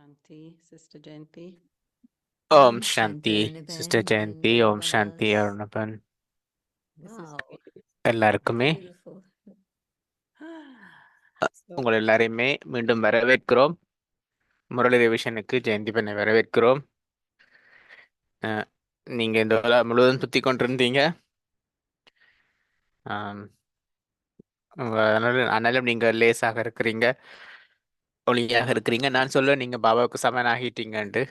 Shanti, Sister Jayanti. Om Shanti, Sister Jayanti, Om Shanti, Arunappan. Wow, எல்லாருக்குமே beautiful. So, உங்கள் எல்லாரையுமே மீண்டும் வரவேற்கிறோம். முரளி ரிவிஷனுக்கு ஜெயந்தி பண்ணை வரவேற்கிறோம். நீங்க இந்த வேலை முழுவதும் சுத்தி கொண்டிருந்தீங்க. ஆனாலும் நீங்க லேசாக இருக்கிறீங்க, ஒளியாக இருக்கிறீங்க. நான் சொல்ல நீங்க பாபாவுக்கு சமன் ஆகிட்டீங்கன்ட்டு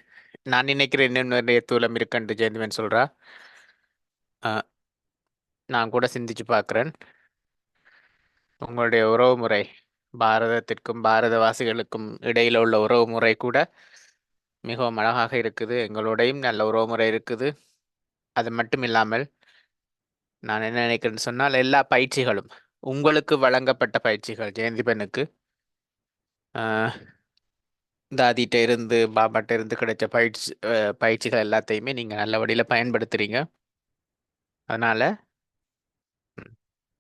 நான் நினைக்கிறேன். இன்னும் நிறைய தூரம் இருக்குன்ட்டு ஜெயந்திவன் சொல்றா. நான் கூட சிந்திச்சு பார்க்குறேன். உங்களுடைய உறவு முறை, பாரதத்திற்கும் பாரதவாசிகளுக்கும் இடையில உள்ள உறவு முறை கூட மிகவும் அழகாக இருக்குது. எங்களோடையும் நல்ல உறவுமுறை இருக்குது. அது மட்டும் இல்லாமல் நான் என்ன நினைக்கிறேன்னு சொன்னால், எல்லா பயிற்சிகளும் உங்களுக்கு வழங்கப்பட்ட பயிற்சிகள், ஜெயந்திபனுக்கு தாதிட்ட இருந்து பாபாட்ட இருந்து கிடைச்ச பயிற்சிகள் எல்லாத்தையுமே நீங்க நல்ல வழியில் பயன்படுத்துறீங்க. அதனால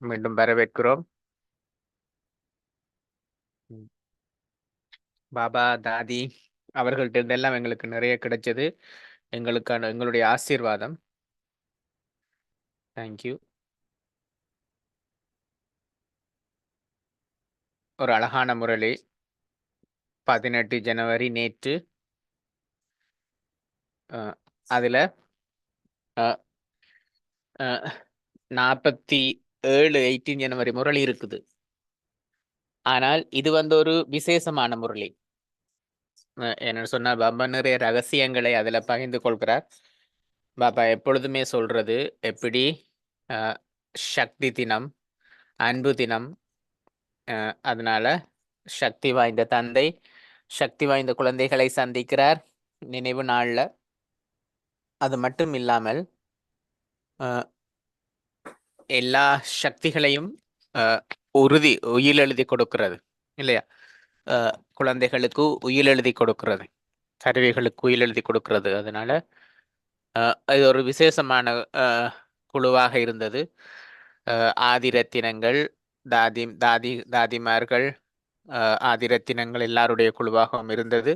மீண்டும் வரவேற்கிறோம். பாபா தாதி அவர்கள்ட்ட இருந்தெல்லாம் எங்களுக்கு நிறைய கிடைச்சது. எங்களுடைய ஆசீர்வாதம். தேங்க்யூ. ஒரு அழகான முரளி. 18 ஜனவரி நேற்று. அதுல 47 18 ஜனவரி முரளி இருக்குது. ஆனால் இது ஒரு விசேஷமான முரளி. என்ன சொன்னா, பாபா நிறைய ரகசியங்களை அதுல பகிர்ந்து கொள்கிறார். பாபா எப்பொழுதுமே சொல்றது, எப்படி சக்தி தினம், அன்பு தினம். அதனால சக்தி வாய்ந்த தந்தை சக்தி வாய்ந்த குழந்தைகளை சந்திக்கிறார் நினைவு நாள்ல. அது மட்டும் இல்லாமல் எல்லா சக்திகளையும் உயில் எழுதி கொடுக்கிறது இல்லையா? குழந்தைகளுக்கு உயில் எழுதி கொடுக்கிறது, கருவிகளுக்கு உயில் எழுதி கொடுக்கிறது. அதனால இது ஒரு விசேஷமான குழுவாக இருந்தது. ஆதிரத்தினங்கள், தாதிமார்கள், ஆதிரத்தினங்கள் எல்லாருடைய குழுவாகவும் இருந்தது.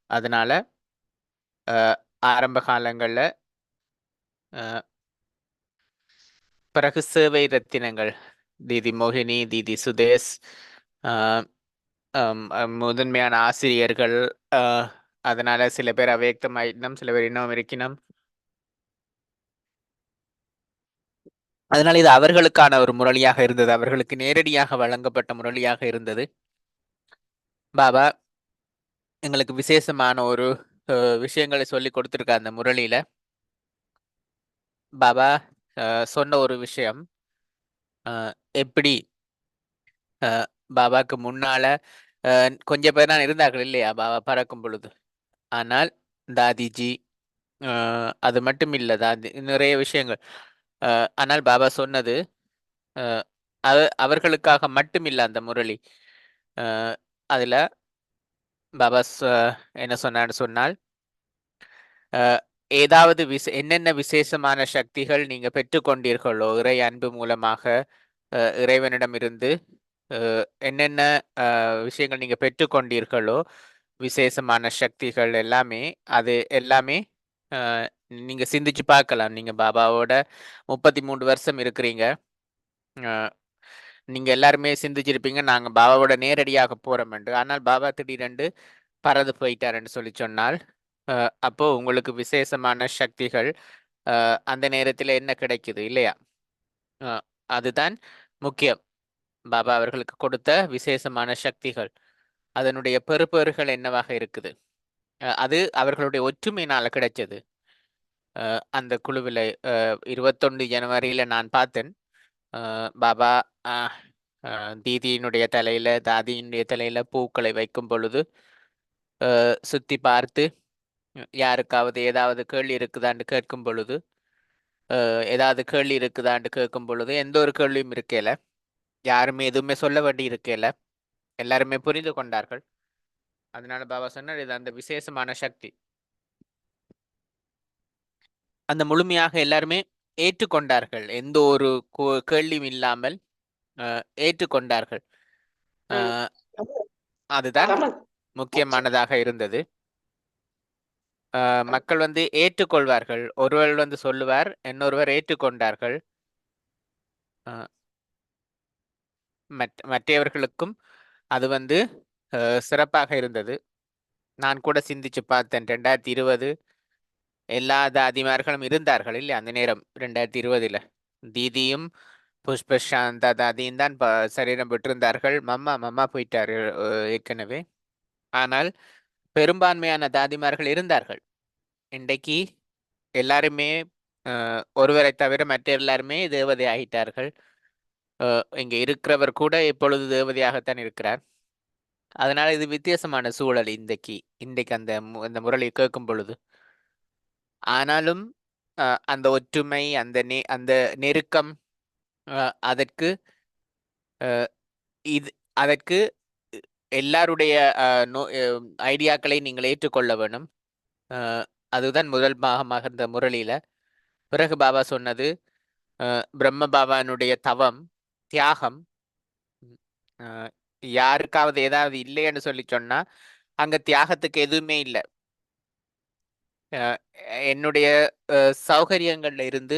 அதனால ஆரம்ப காலங்களில் பிறகு சேவை ரத்தினங்கள், தீதி மோகினி, தீதி சுதேஷ், முதன்மையான ஆசிரியர்கள். அதனால சில பேர் அவ்வியக்தமாயிட்டோம், சில பேர் இன்னும் இருக்கணும். அதனால இது அவர்களுக்கான ஒரு முரளியாக இருந்தது, அவர்களுக்கு நேரடியாக வழங்கப்பட்ட முரளியாக இருந்தது. பாபா எங்களுக்கு விசேஷமான ஒரு விஷயங்களை சொல்லி கொடுத்திருக்க அந்த முரளியில பாபா சொன்ன ஒரு விஷயம், எப்படி பாபாக்கு முன்னால கொஞ்சம் பேர் தான் இருந்தார்கள் இல்லையா பாபா பறக்கும் பொழுது. ஆனால் தாதிஜி, அது மட்டும் இல்லை, தாதி நிறைய விஷயங்கள். ஆனால் பாபா சொன்னது அவர்களுக்காக மட்டும் இல்லை அந்த முரளி. அதுல பாபா என்ன சொன்னான்னு சொன்னால், ஏதாவது என்னென்ன விசேஷமான சக்திகள் நீங்க பெற்றுக்கொண்டீர்களோ இறை அன்பு மூலமாக, இறைவனிடமிருந்து என்னென்ன விஷயங்கள் நீங்க பெற்றுக்கொண்டீர்களோ, விசேஷமான சக்திகள் எல்லாமே, அது எல்லாமே நீங்க சிந்திச்சு பார்க்கலாம். நீங்க பாபாவோட 33 வருஷம் இருக்கிறீங்க. நீங்க எல்லாருமே சிந்திச்சிருப்பீங்க, நாங்க பாபாவோட நேரடியாக போறோம்ண்டு. ஆனால் பாபா திடீரென்று பறந்து போயிட்டாருன்னு சொல்லி சொன்னால், அப்போ உங்களுக்கு விசேஷமான சக்திகள் அந்த நேரத்தில் என்ன கிடைக்குது இல்லையா? அதுதான் முக்கியம். பாபா அவர்களுக்கு கொடுத்த விசேஷமான சக்திகள், அதனுடைய பெறுபேறுகள் என்னவாக இருக்குது? அது அவர்களுடைய ஒற்றுமையினால கிடைச்சது. அந்த குழுவில் 21 ஜனவரியில நான் பார்த்தேன். பாபா தீதியினுடைய தலையில, தாதியினுடைய தலையில பூக்களை வைக்கும் பொழுது சுத்தி பார்த்து யாருக்காவது ஏதாவது கேள்வி இருக்குதான்னு கேட்கும் பொழுது, எந்த ஒரு கேள்வியும் இருக்கல, யாருமே எதுவுமே சொல்ல வேண்டி இருக்கல, எல்லாருமே புரிந்து கொண்டார்கள். அதனால பாபா சொன்னார், இது அந்த விசேஷமான சக்தி. அந்த முழுமையாக எல்லாருமே ஏற்றுக்கொண்டார்கள், எந்த ஒரு கேள்வியும் இல்லாமல் ஏற்றுக்கொண்டார்கள். அதுதான் முக்கியமானதாக இருந்தது. மக்கள் வந்து ஏற்றுக்கொள்வார்கள். ஒருவர் வந்து சொல்லுவார், இன்னொருவர் ஏற்றுக்கொண்டார்கள். அஹ், மற்றவர்களுக்கும் அது வந்து சிறப்பாக இருந்தது. நான் கூட சிந்திச்சு பார்த்தேன். 2020 எல்லா தாதிமார்களும் இருந்தார்கள் இல்லை அந்த நேரம் 2020 தீதியும் புஷ்பஷாந்தா தாதியும் தான் சரீரம் விட்டிருந்தார்கள். மம்மா மம்மா போயிட்டாரு ஏற்கனவே. ஆனால் பெரும்பான்மையான தாதிமார்கள் இருந்தார்கள். இன்றைக்கு எல்லாருமே ஒருவரை தவிர மற்ற எல்லாருமே தேவதை ஆகிட்டார்கள். இங்க இருக்கிறவர் கூட இப்பொழுது தேவதையாகத்தான் இருக்கிறார். அதனால இது வித்தியாசமான சூழல் இன்றைக்கு இன்றைக்கு அந்த முரளி கேட்கும் பொழுது. ஆனாலும் அந்த ஒற்றுமை அந்த நெருக்கம் அதற்கு இது அதற்கு எல்லாருடைய ஐடியாக்களை நீங்கள் ஏற்றுக்கொள்ள வேணும். அதுதான் முதல் பாகமாக இந்த முரளியில. பிறகு பாபா சொன்னது பிரம்ம பாபானுடைய தவம், தியாகம். யாருக்காவது ஏதாவது இல்லைன்னு சொல்லி சொன்னா அங்க தியாகத்துக்கு எதுவுமே இல்லை. என்னுடைய சௌகரியங்கள்ல இருந்து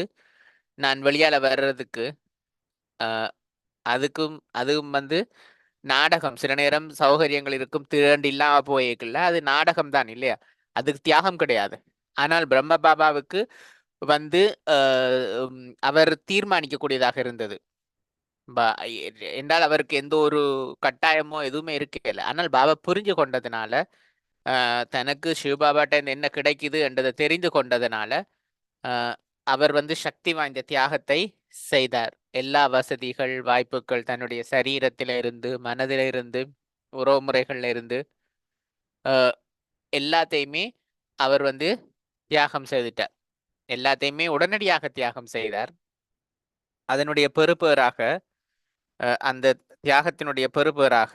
நான் வெளியால வர்றதுக்கு அதுவும் வந்து நாடகம். சில நேரம் சௌகரியங்கள் இருக்கும், திரண்டு இல்லாம போயிருக்குல்ல, அது நாடகம் தான் இல்லையா? அதுக்கு தியாகம் கிடையாது. ஆனால் பிரம்ம பாபாவுக்கு வந்து அவர் தீர்மானிக்கக்கூடியதாக இருந்தது. என்றால் அவருக்கு எந்த ஒரு கட்டாயமோ எதுவுமே இருக்கல. ஆனால் பாபா புரிஞ்சு கொண்டதுனால, தனக்கு சிவபாபாட்ட என்ன கிடைக்குது என்றதை தெரிந்து கொண்டதுனால அவர் வந்து சக்தி வாய்ந்த தியாகத்தை செய்தார். எல்லா வசதிகள் வாய்ப்புகள் தன்னுடைய சரீரத்தில இருந்து, மனதில இருந்து, உறவுமுறைகள்ல இருந்து எல்லாத்தையுமே அவர் வந்து தியாகம் செய்துட்டார். எல்லாத்தையுமே உடனடியாக தியாகம் செய்தார். அதனுடைய பெறுபேறாக அந்த தியாகத்தினுடைய பெறுபேறாக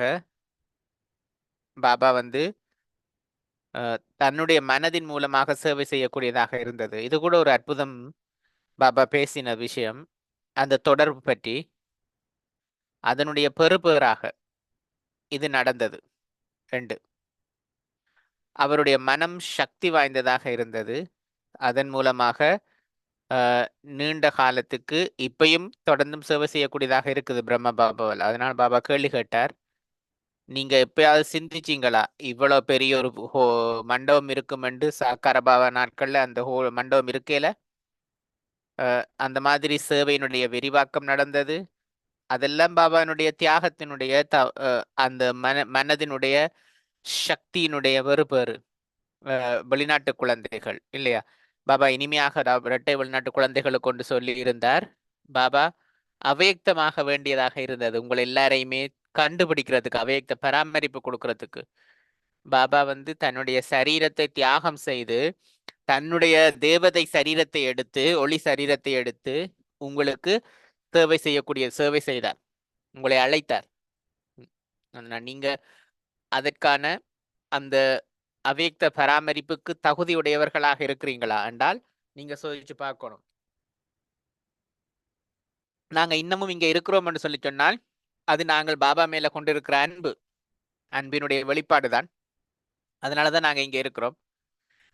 பாபா வந்து தன்னுடைய மனதின் மூலமாக சேவை செய்யக்கூடியதாக இருந்தது. இது கூட ஒரு அற்புதம். பாபா பேசின விஷயம் அந்த தொடர்பு பற்றி, அதனுடைய பெறுபேறாக இது நடந்தது. 2, அவருடைய மனம் சக்தி வாய்ந்ததாக இருந்தது. அதன் மூலமாக நீண்ட காலத்துக்கு இப்பயும் தொடர்ந்தும் சேவை செய்யக்கூடியதாக இருக்குது பிரம்ம பாபாவால். அதனால் பாபா கேள்வி கேட்டார், நீங்க எப்பயாவது சிந்திச்சீங்களா இவ்வளவு பெரிய ஒரு மண்டபம் இருக்கும் என்று? சாக்கார பாபா நாட்கள்ல அந்த மண்டபம் இருக்கையில அந்த மாதிரி சேவையினுடைய விரிவாக்கம் நடந்தது. அதெல்லாம் பாபானுடைய தியாகத்தினுடைய அந்த மனதினுடைய சக்தியினுடைய வெறுபேறு. வெளிநாட்டு குழந்தைகள் இல்லையா? பாபா இனிமையாக இரட்டை வெளிநாட்டு குழந்தைகளை கொண்டு சொல்லி இருந்தார். பாபா அவ்யக்தமாக வேண்டியதாக இருந்தது உங்களை எல்லாரையுமே கண்டுபிடிக்கிறதுக்கு, அவ்யக்த பராமரிப்பு கொடுக்கறதுக்கு. பாபா வந்து தன்னுடைய சரீரத்தை தியாகம் செய்து தன்னுடைய தேவதை சரீரத்தை எடுத்து, ஒளி சரீரத்தை எடுத்து உங்களுக்கு சேவை செய்தார், உங்களை அழைத்தார். நீங்க அதற்கான அந்த அவ்யக்த பராமரிப்புக்கு தகுதியுடையவர்களாக இருக்கிறீங்களா என்றால் நீங்க சோதிச்சு பார்க்கணும். நாங்க இன்னமும் இங்க இருக்கிறோம் என்று சொல்லி சொன்னால் அது நாங்கள் பாபா மேல கொண்டிருக்கிற அன்பினுடைய வெளிப்பாடுதான். அதனாலதான் நாங்க இங்க இருக்கிறோம்.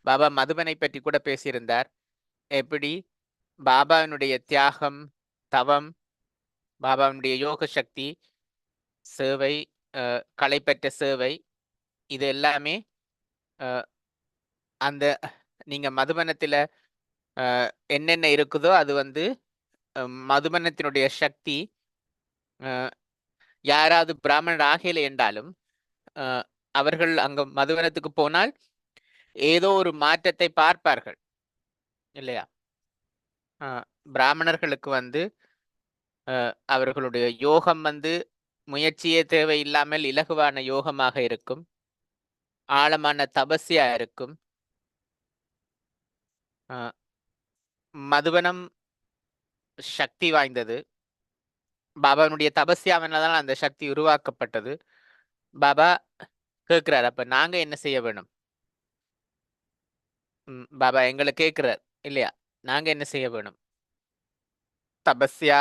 பாபா மதுபனை பற்றி கூட பேசியிருந்தார். எப்படி பாபாவினுடைய தியாகம், தவம், பாபாவினுடைய யோக சக்தி, சேவை, களைப்பற்ற சேவை, இது எல்லாமே அந்த நீங்க மதுபனத்துல என்னென்ன இருக்குதோ அது வந்து மதுபனத்தினுடைய சக்தி. யாராவது பிராமணர் ஆகலை என்றாலும் அவர்கள் அங்க மதுவனத்துக்கு போனால் ஏதோ ஒரு மாற்றத்தை பார்ப்பார்கள் இல்லையா? பிராமணர்களுக்கு வந்து அவர்களுடைய யோகம் வந்து முயற்சியே தேவையில்லாமல் இலகுவான யோகமாக இருக்கும், ஆழமான தபஸ்யா இருக்கும். மதுவனம் சக்தி வாய்ந்தது. பாபாவுடைய தபஸ்யாவினால்தான் அந்த சக்தி உருவாக்கப்பட்டது. பாபா கேட்கிறார், அப்ப நாங்க என்ன செய்ய வேணும்? பாபா எங்களை கேட்கிறார் இல்லையா? நாங்க என்ன செய்ய வேணும்? தபஸ்யா,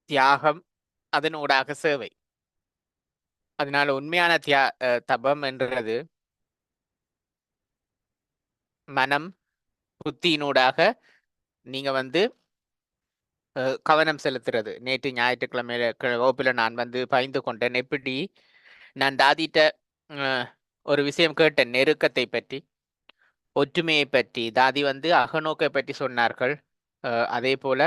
தியாகம், அதனூடாக சேவை. அதனால உண்மையான தபம் என்றது மனம், புத்தியினூடாக நீங்க வந்து கவனம் செலுத்துறது. நேற்று ஞாயிற்றுக்கிழமையில வகுப்பில் நான் வந்து பகிர்ந்து கொண்டேன். எப்படி நான் தாதிட்ட ஒரு விஷயம் கேட்டேன், நெருக்கத்தை பற்றி, ஒற்றுமையை பற்றி. தாதி வந்து அகநோக்கை பற்றி சொன்னார்கள். அதே போல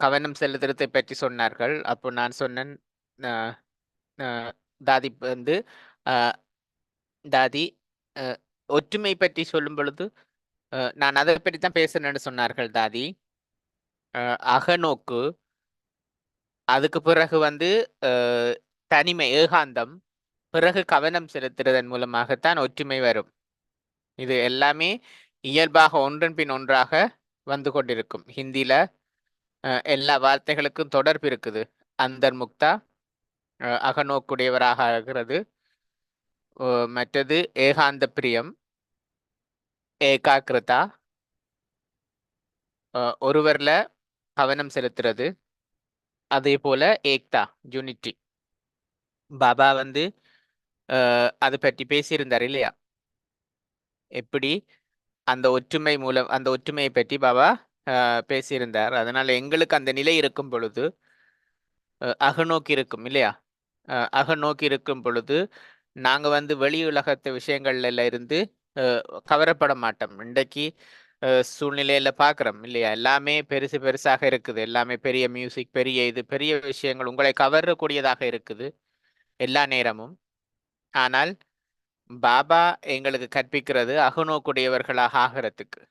கவனம் செலுத்துறதை பற்றி சொன்னார்கள். அப்போ நான் சொன்னேன், அஹ், அஹ், தாதி வந்து அஹ், தாதி ஒற்றுமை பற்றி சொல்லும் பொழுது நான் அதை பற்றி தான் பேசுனேன்னு சொன்னார்கள் தாதி. அகநோக்கு, அதுக்கு பிறகு வந்து தனிமை, ஏகாந்தம், பிறகு கவனம் செலுத்துறதன் மூலமாகத்தான் ஒற்றுமை வரும். இது எல்லாமே இயல்பாக ஒன்றன் பின் ஒன்றாக வந்து கொண்டிருக்கும். ஹிந்தியில எல்லா வார்த்தைகளுக்கும் தொடர்பு இருக்குது. அந்தர்முக்தா அகநோக்குடையவராக ஆகிறது. மற்றது ஏகாந்த பிரியம், ஏகாகிருதா, ஒருவர்ல கவனம் செலுத்துறது. அதே போல ஏக்தா, யூனிட்டி. பாபா வந்து அது பற்றி பேசியிருந்தார் இல்லையா? எப்படி அந்த ஒற்றுமை மூலம், அந்த ஒற்றுமையை பற்றி பாபா பேசியிருந்தார். அதனால எங்களுக்கு அந்த நிலை இருக்கும் பொழுது அகநோக்கி இருக்கும் இல்லையா? அகநோக்கி இருக்கும் பொழுது நாங்க வந்து வெளி உலகத்து விஷயங்கள்ல இருந்து கவரப்பட மாட்டோம். இன்றைக்கு சூழ்நிலையில பாக்குறோம் இல்லையா? எல்லாமே பெருசு பெருசாக இருக்குது. எல்லாமே பெரிய மியூசிக், பெரிய இது, பெரிய விஷயங்கள் உங்களை கவரக்கூடியதாக இருக்குது எல்லா நேரமும். ஆனால் பாபா எங்களுக்கு கற்பிக்கிறது அகநோக்குடையவர்களாக ஆகிறதுக்கு.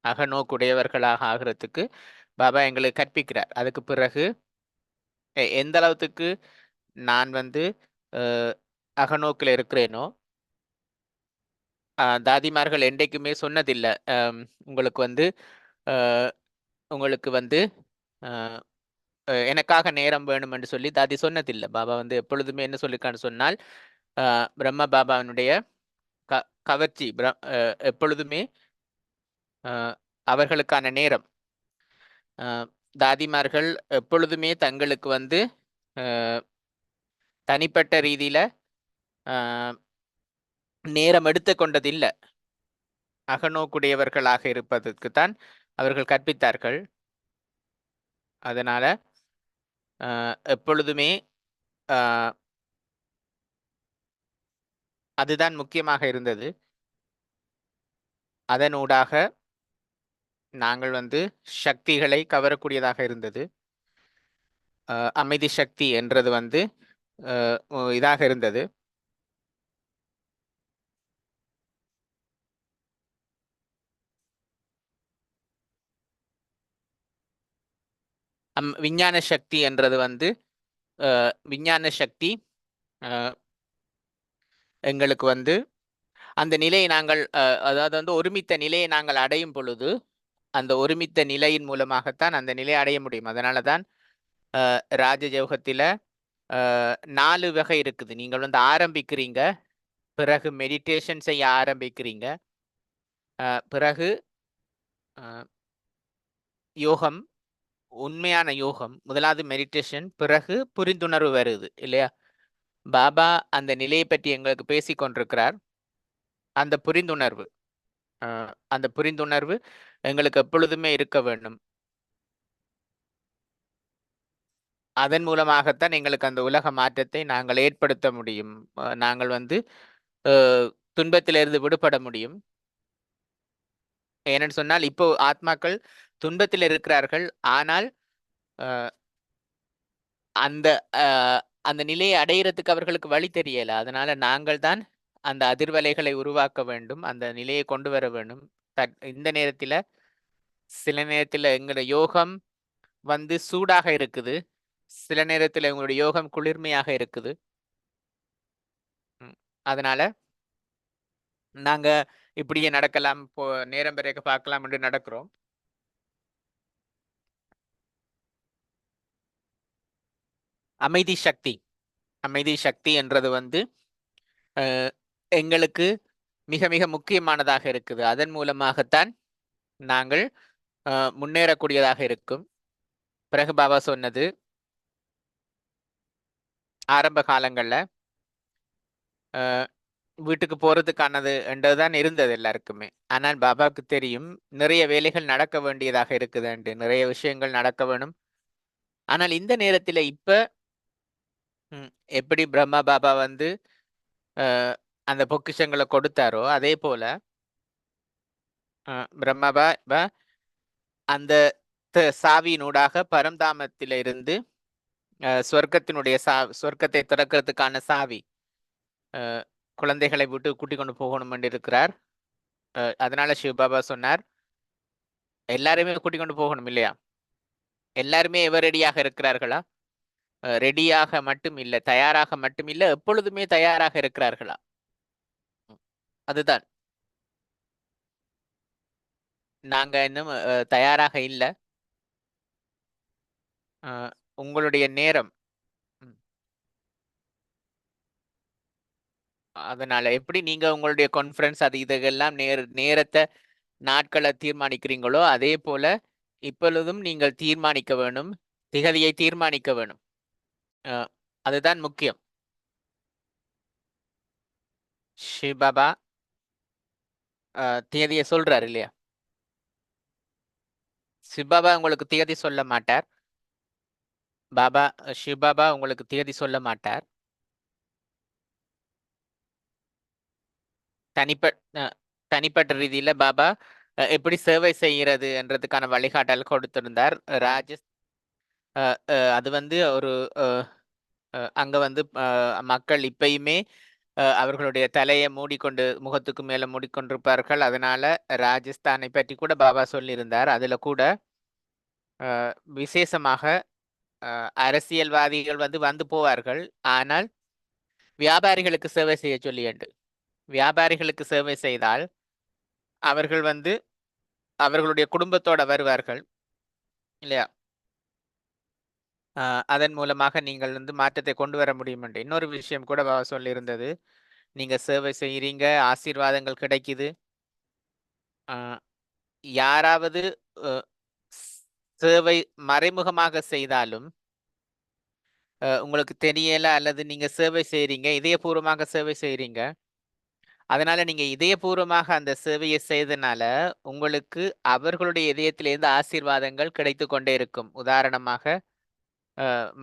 அகநோக்குடையவர்களாக ஆகிறதுக்கு பாபா எங்களுக்கு கற்பிக்கிறார். அதுக்கு பிறகு எந்த அளவுக்கு நான் வந்து அகநோக்கில் இருக்கிறேனோ, தாதிமார்கள் என்றைக்குமே சொன்னதில்லை உங்களுக்கு வந்து உங்களுக்கு வந்து எனக்காக நேரம் வேணும் என்று சொல்லி தாதி சொன்னதில்லை. பாபா வந்து எப்பொழுதுமே என்ன சொல்லிருக்கான்னு சொன்னால், பிரம்ம பாபாவினுடைய கவர்ச்சி எப்பொழுதுமே அவர்களுக்கான நேரம். தாதிமார்கள் எப்பொழுதுமே தங்களுக்கு வந்து தனிப்பட்ட ரீதியில நேரம் எடுத்து கொண்டதில்லை. அகநோக்குடையவர்களாக இருப்பதற்கு தான் அவர்கள் கற்பித்தார்கள். அதனால எப்பொழுதுமே அதுதான் முக்கியமாக இருந்தது. அதனூடாக நாங்கள் வந்து சக்திகளை கவரக்கூடியதாக இருந்தது. அமைதி சக்தி என்றது வந்து இதாக இருந்தது. விஞ்ஞான சக்தி என்றது வந்து விஞ்ஞான சக்தி எங்களுக்கு வந்து அந்த நிலையை நாங்கள் அதாவது வந்து ஒருமித்த நிலையை நாங்கள் அடையும் பொழுது, அந்த ஒருமித்த நிலையின் மூலமாகத்தான் அந்த நிலையை அடைய முடியும். அதனால தான் ராஜயோகத்தில் 4 வகை இருக்குது. நீங்கள் வந்து ஆரம்பிக்கிறீங்க, பிறகு மெடிடேஷன் செய்ய ஆரம்பிக்கிறீங்க, பிறகு யோகம், உண்மையான யோகம், முதலாவது மெடிடேஷன், பிறகு புரிந்துணர்வு வருது இல்லையா? பாபா அந்த நிலையை பற்றி எங்களுக்கு பேசி கொண்டிருக்கிறார். அந்த புரிந்துணர்வு, அந்த புரிந்துணர்வு எங்களுக்கு எப்பொழுதுமே இருக்க வேண்டும். அதன் மூலமாகத்தான் எங்களுக்கு அந்த உலக மாற்றத்தை நாங்கள் ஏற்படுத்த முடியும். நாங்கள் வந்து துன்பத்திலிருந்து விடுபட முடியும். ஏனென்று சொன்னால் இப்போ ஆத்மாக்கள் துன்பத்தில் இருக்கிறார்கள். ஆனால் அந்த அந்த நிலையை அடையிறதுக்கு அவர்களுக்கு வழி தெரியல. அதனால நாங்கள் தான் அந்த அதிர்வலைகளை உருவாக்க வேண்டும், அந்த நிலையை கொண்டு வர வேண்டும். இந்த நேரத்தில் சில நேரத்தில் எங்களோட யோகம் வந்து சூடாக இருக்குது, சில நேரத்தில் எங்களுடைய யோகம் குளிர்மையாக இருக்குது. அதனால நாங்க இப்படியே நடக்கலாம், நேரம் பிறகு பார்க்கலாம் என்று நடக்கிறோம். அமைதி சக்தி, அமைதி சக்தி என்றது வந்து எங்களுக்கு மிக மிக முக்கியமானதாக இருக்குது. அதன் மூலமாகத்தான் நாங்கள் முன்னேறக்கூடியதாக இருக்கும். பிறகு பாபா சொன்னது, ஆரம்ப காலங்களில் வீட்டுக்கு போறதுக்கானது என்றுதான் இருந்தது எல்லாருக்குமே. ஆனால் பாபாவுக்கு தெரியும் நிறைய வேலைகள் நடக்க வேண்டியதாக இருக்குதுன்ட்டு, நிறைய விஷயங்கள் நடக்க வேணும். ஆனால் இந்த நேரத்துல இப்ப எப்படி பிரம்மா பாபா வந்து அந்த பொக்கிஷங்களை கொடுத்தாரோ அதே போல பிரம்மா பாபா அந்த சாவியினூடாக பரம்தாமத்திலிருந்து சொர்க்கத்தினுடைய சொர்க்கத்தை திறக்கிறதுக்கான சாவி குழந்தைகளை விட்டு கூட்டிக் கொண்டு போகணும் என்று இருக்கிறார். அதனால சிவபாபா சொன்னார், எல்லாருமே கூட்டிக் கொண்டு போகணும் இல்லையா? எல்லாருமே எவர் ரெடியாக இருக்கிறார்களா? ரெடியாக மட்டும் இல்லை, தயாராக மட்டும் இல்லை, எப்பொழுதுமே தயாராக இருக்கிறார்களா? அதுதான். நாங்க இன்னும் தயாராக இல்லை. உங்களுடைய நேரம். அதனால எப்படி நீங்க உங்களுடைய கான்ஃபரன்ஸ் அது இதெல்லாம் நேரத்தை நாட்களை தீர்மானிக்கிறீங்களோ அதே போல இப்பொழுதும் நீங்கள் தீர்மானிக்க வேணும், திகதியை தீர்மானிக்க வேணும். அதுதான் முக்கியம். சிவபாபா தேதியை சொல்றாரு இல்லையா? சிவபாபா உங்களுக்கு தேதி சொல்ல மாட்டார். சிவபாபா உங்களுக்கு தேதி சொல்ல மாட்டார். தனிப்பட்ட ரீதியில பாபா எப்படி சேவை செய்கிறது என்றதுக்கான வழிகாட்டல் கொடுத்திருந்தார். ராஜஸ் அது வந்து ஒரு அங்க வந்து மக்கள் இப்பயுமே அவர்களுடைய தலையை மூடிக்கொண்டு முகத்துக்கு மேல மூடிக்கொண்டிருப்பார்கள். அதனால ராஜஸ்தானை பற்றி கூட பாபா சொல்லியிருந்தார். அதுல கூட விசேஷமாக அரசியல்வாதிகள் வந்து போவார்கள், ஆனால் வியாபாரிகளுக்கு சேவை செய்ய சொல்லி என்று. வியாபாரிகளுக்கு சேவை செய்தால் அவர்கள் வந்து அவர்களுடைய குடும்பத்தோட வருவார்கள் இல்லையா? அதன் மூலமாக நீங்கள் வந்து மாற்றத்தை கொண்டு வர முடியும் என்று. இன்னொரு விஷயம் கூட பாபா சொல்லியிருந்தது, நீங்க சேவை செய்கிறீங்க, ஆசீர்வாதங்கள் கிடைக்குது. யாராவது சேவை மறைமுகமாக செய்தாலும் உங்களுக்கு தெரியல, அல்லது நீங்க சேவை செய்றீங்க, இதயபூர்வமாக சேவை செய்றீங்க, அதனால நீங்க இதயபூர்வமாக அந்த சேவையை செய்தனால உங்களுக்கு அவர்களுடைய இதயத்திலிருந்து ஆசீர்வாதங்கள் கிடைத்து கொண்டே இருக்கும். உதாரணமாக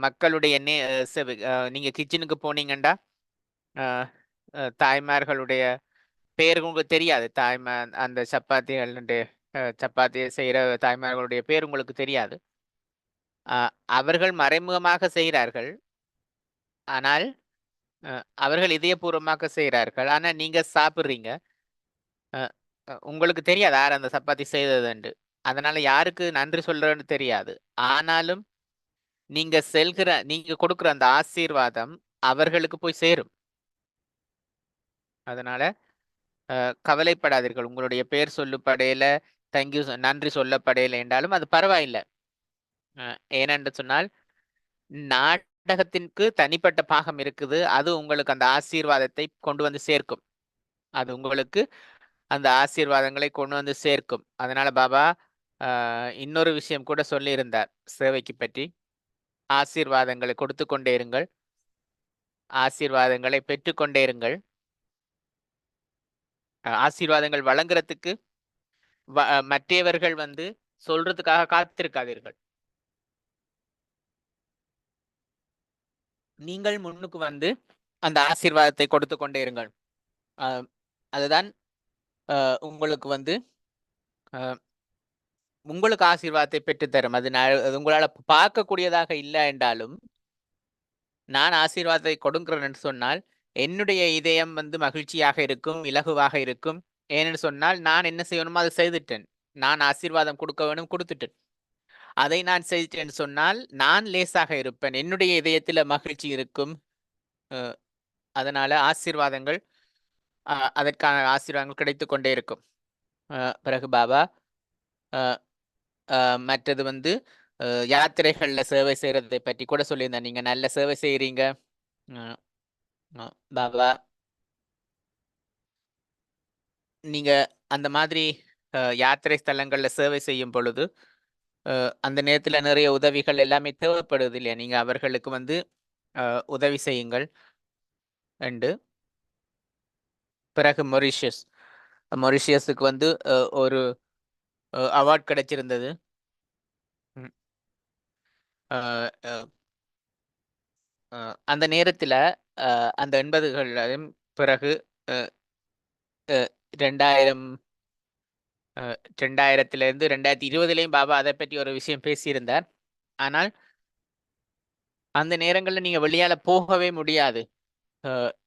மக்களுடைய சேவை, நீங்க கிச்சனுக்கு போனீங்கண்டா தாய்மார்களுடைய பேர் உங்களுக்கு தெரியாது. அந்த சப்பாத்தியை செய்யற தாய்மார்களுடைய பேர் உங்களுக்கு தெரியாது. அவர்கள் மறைமுகமாக செய்கிறார்கள், ஆனால் அவர்கள் இதயபூர்வமாக செய்கிறார்கள். ஆனா நீங்க சாப்பிடுறீங்க, உங்களுக்கு தெரியாது யார் அந்த சப்பாத்தி செய்ததுண்டு. அதனால யாருக்கு நன்றி சொல்றன்னு தெரியாது. ஆனாலும் நீங்க கொடுக்குற அந்த ஆசீர்வாதம் அவர்களுக்கு போய் சேரும். அதனால கவலைப்படாதீர்கள். உங்களுடைய பேர் சொல்லப்படையில, தேங்க்யூ நன்றி சொல்லப்படையில என்றாலும் அது பரவாயில்லை. ஏனென்று சொன்னால் நாடகத்திற்கு தனிப்பட்ட பாகம் இருக்குது. அது உங்களுக்கு அந்த ஆசீர்வாதத்தை கொண்டு வந்து சேர்க்கும். அது உங்களுக்கு அந்த ஆசீர்வாதங்களை கொண்டு வந்து சேர்க்கும். அதனால பாபா இன்னொரு விஷயம் கூட சொல்லியிருந்தார் சேவைக்கு பற்றி. ஆசீர்வாதங்களை கொடுத்து கொண்டே இருங்கள், ஆசீர்வாதங்களை பெற்றுக்கொண்டே இருங்கள். ஆசீர்வாதங்கள் வழங்குறதுக்கு மற்றவர்கள் வந்து சொல்றதுக்காக காத்திருக்காதீர்கள். நீங்கள் முன்னுக்கு வந்து அந்த ஆசீர்வாதத்தை கொடுத்து கொண்டே இருங்கள். அதுதான் உங்களுக்கு வந்து உங்களுக்கு ஆசீர்வாதத்தை பெற்றுத்தரும். அது உங்களால பார்க்கக்கூடியதாக இல்லை என்றாலும், நான் ஆசீர்வாதத்தை கொடுக்கிறேன் என்று சொன்னால் என்னுடைய இதயம் வந்து மகிழ்ச்சியாக இருக்கும், இலகுவாக இருக்கும். ஏனென்று சொன்னால் நான் என்ன செய்யணுமோ அதை செய்துட்டேன். நான் ஆசீர்வாதம் கொடுக்க வேணும், கொடுத்துட்டேன். அதை நான் செய்துட்டேன்னு சொன்னால் நான் லேசாக இருப்பேன், என்னுடைய இதயத்துல மகிழ்ச்சி இருக்கும். அதனால ஆசீர்வாதங்கள், அதற்கான ஆசீர்வாதங்கள் கிடைத்து கொண்டே இருக்கும். பிறகு பாபா மற்றது வந்து யாத்திரைகள்ல சேவை செய்யறதை பற்றி கூட சொல்லியிருந்தேன். நீங்க நல்ல சேவை செய்யறீங்க பாபா. நீங்க அந்த மாதிரி யாத்திரை ஸ்தலங்கள்ல சேவை செய்யும் பொழுது அந்த நேரத்துல நிறைய உதவிகள் எல்லாமே தேவைப்படுது இல்லையா? நீங்க அவர்களுக்கு வந்து உதவி செய்யுங்கள் என்று. பிறகு மொரிஷியஸுக்கு வந்து ஒரு அவார்ட் கிடைச்சிருந்தது. ம். அஹ், அஹ், அந்த நேரத்துல அந்த 80களிலும் பிறகு அஹ், அஹ், 2000 2000லேருந்து 2020லையும் பாபா அதை பற்றி ஒரு விஷயம் பேசியிருந்தார். ஆனால் அந்த நேரங்கள்ல நீங்க வெளியால போகவே முடியாது.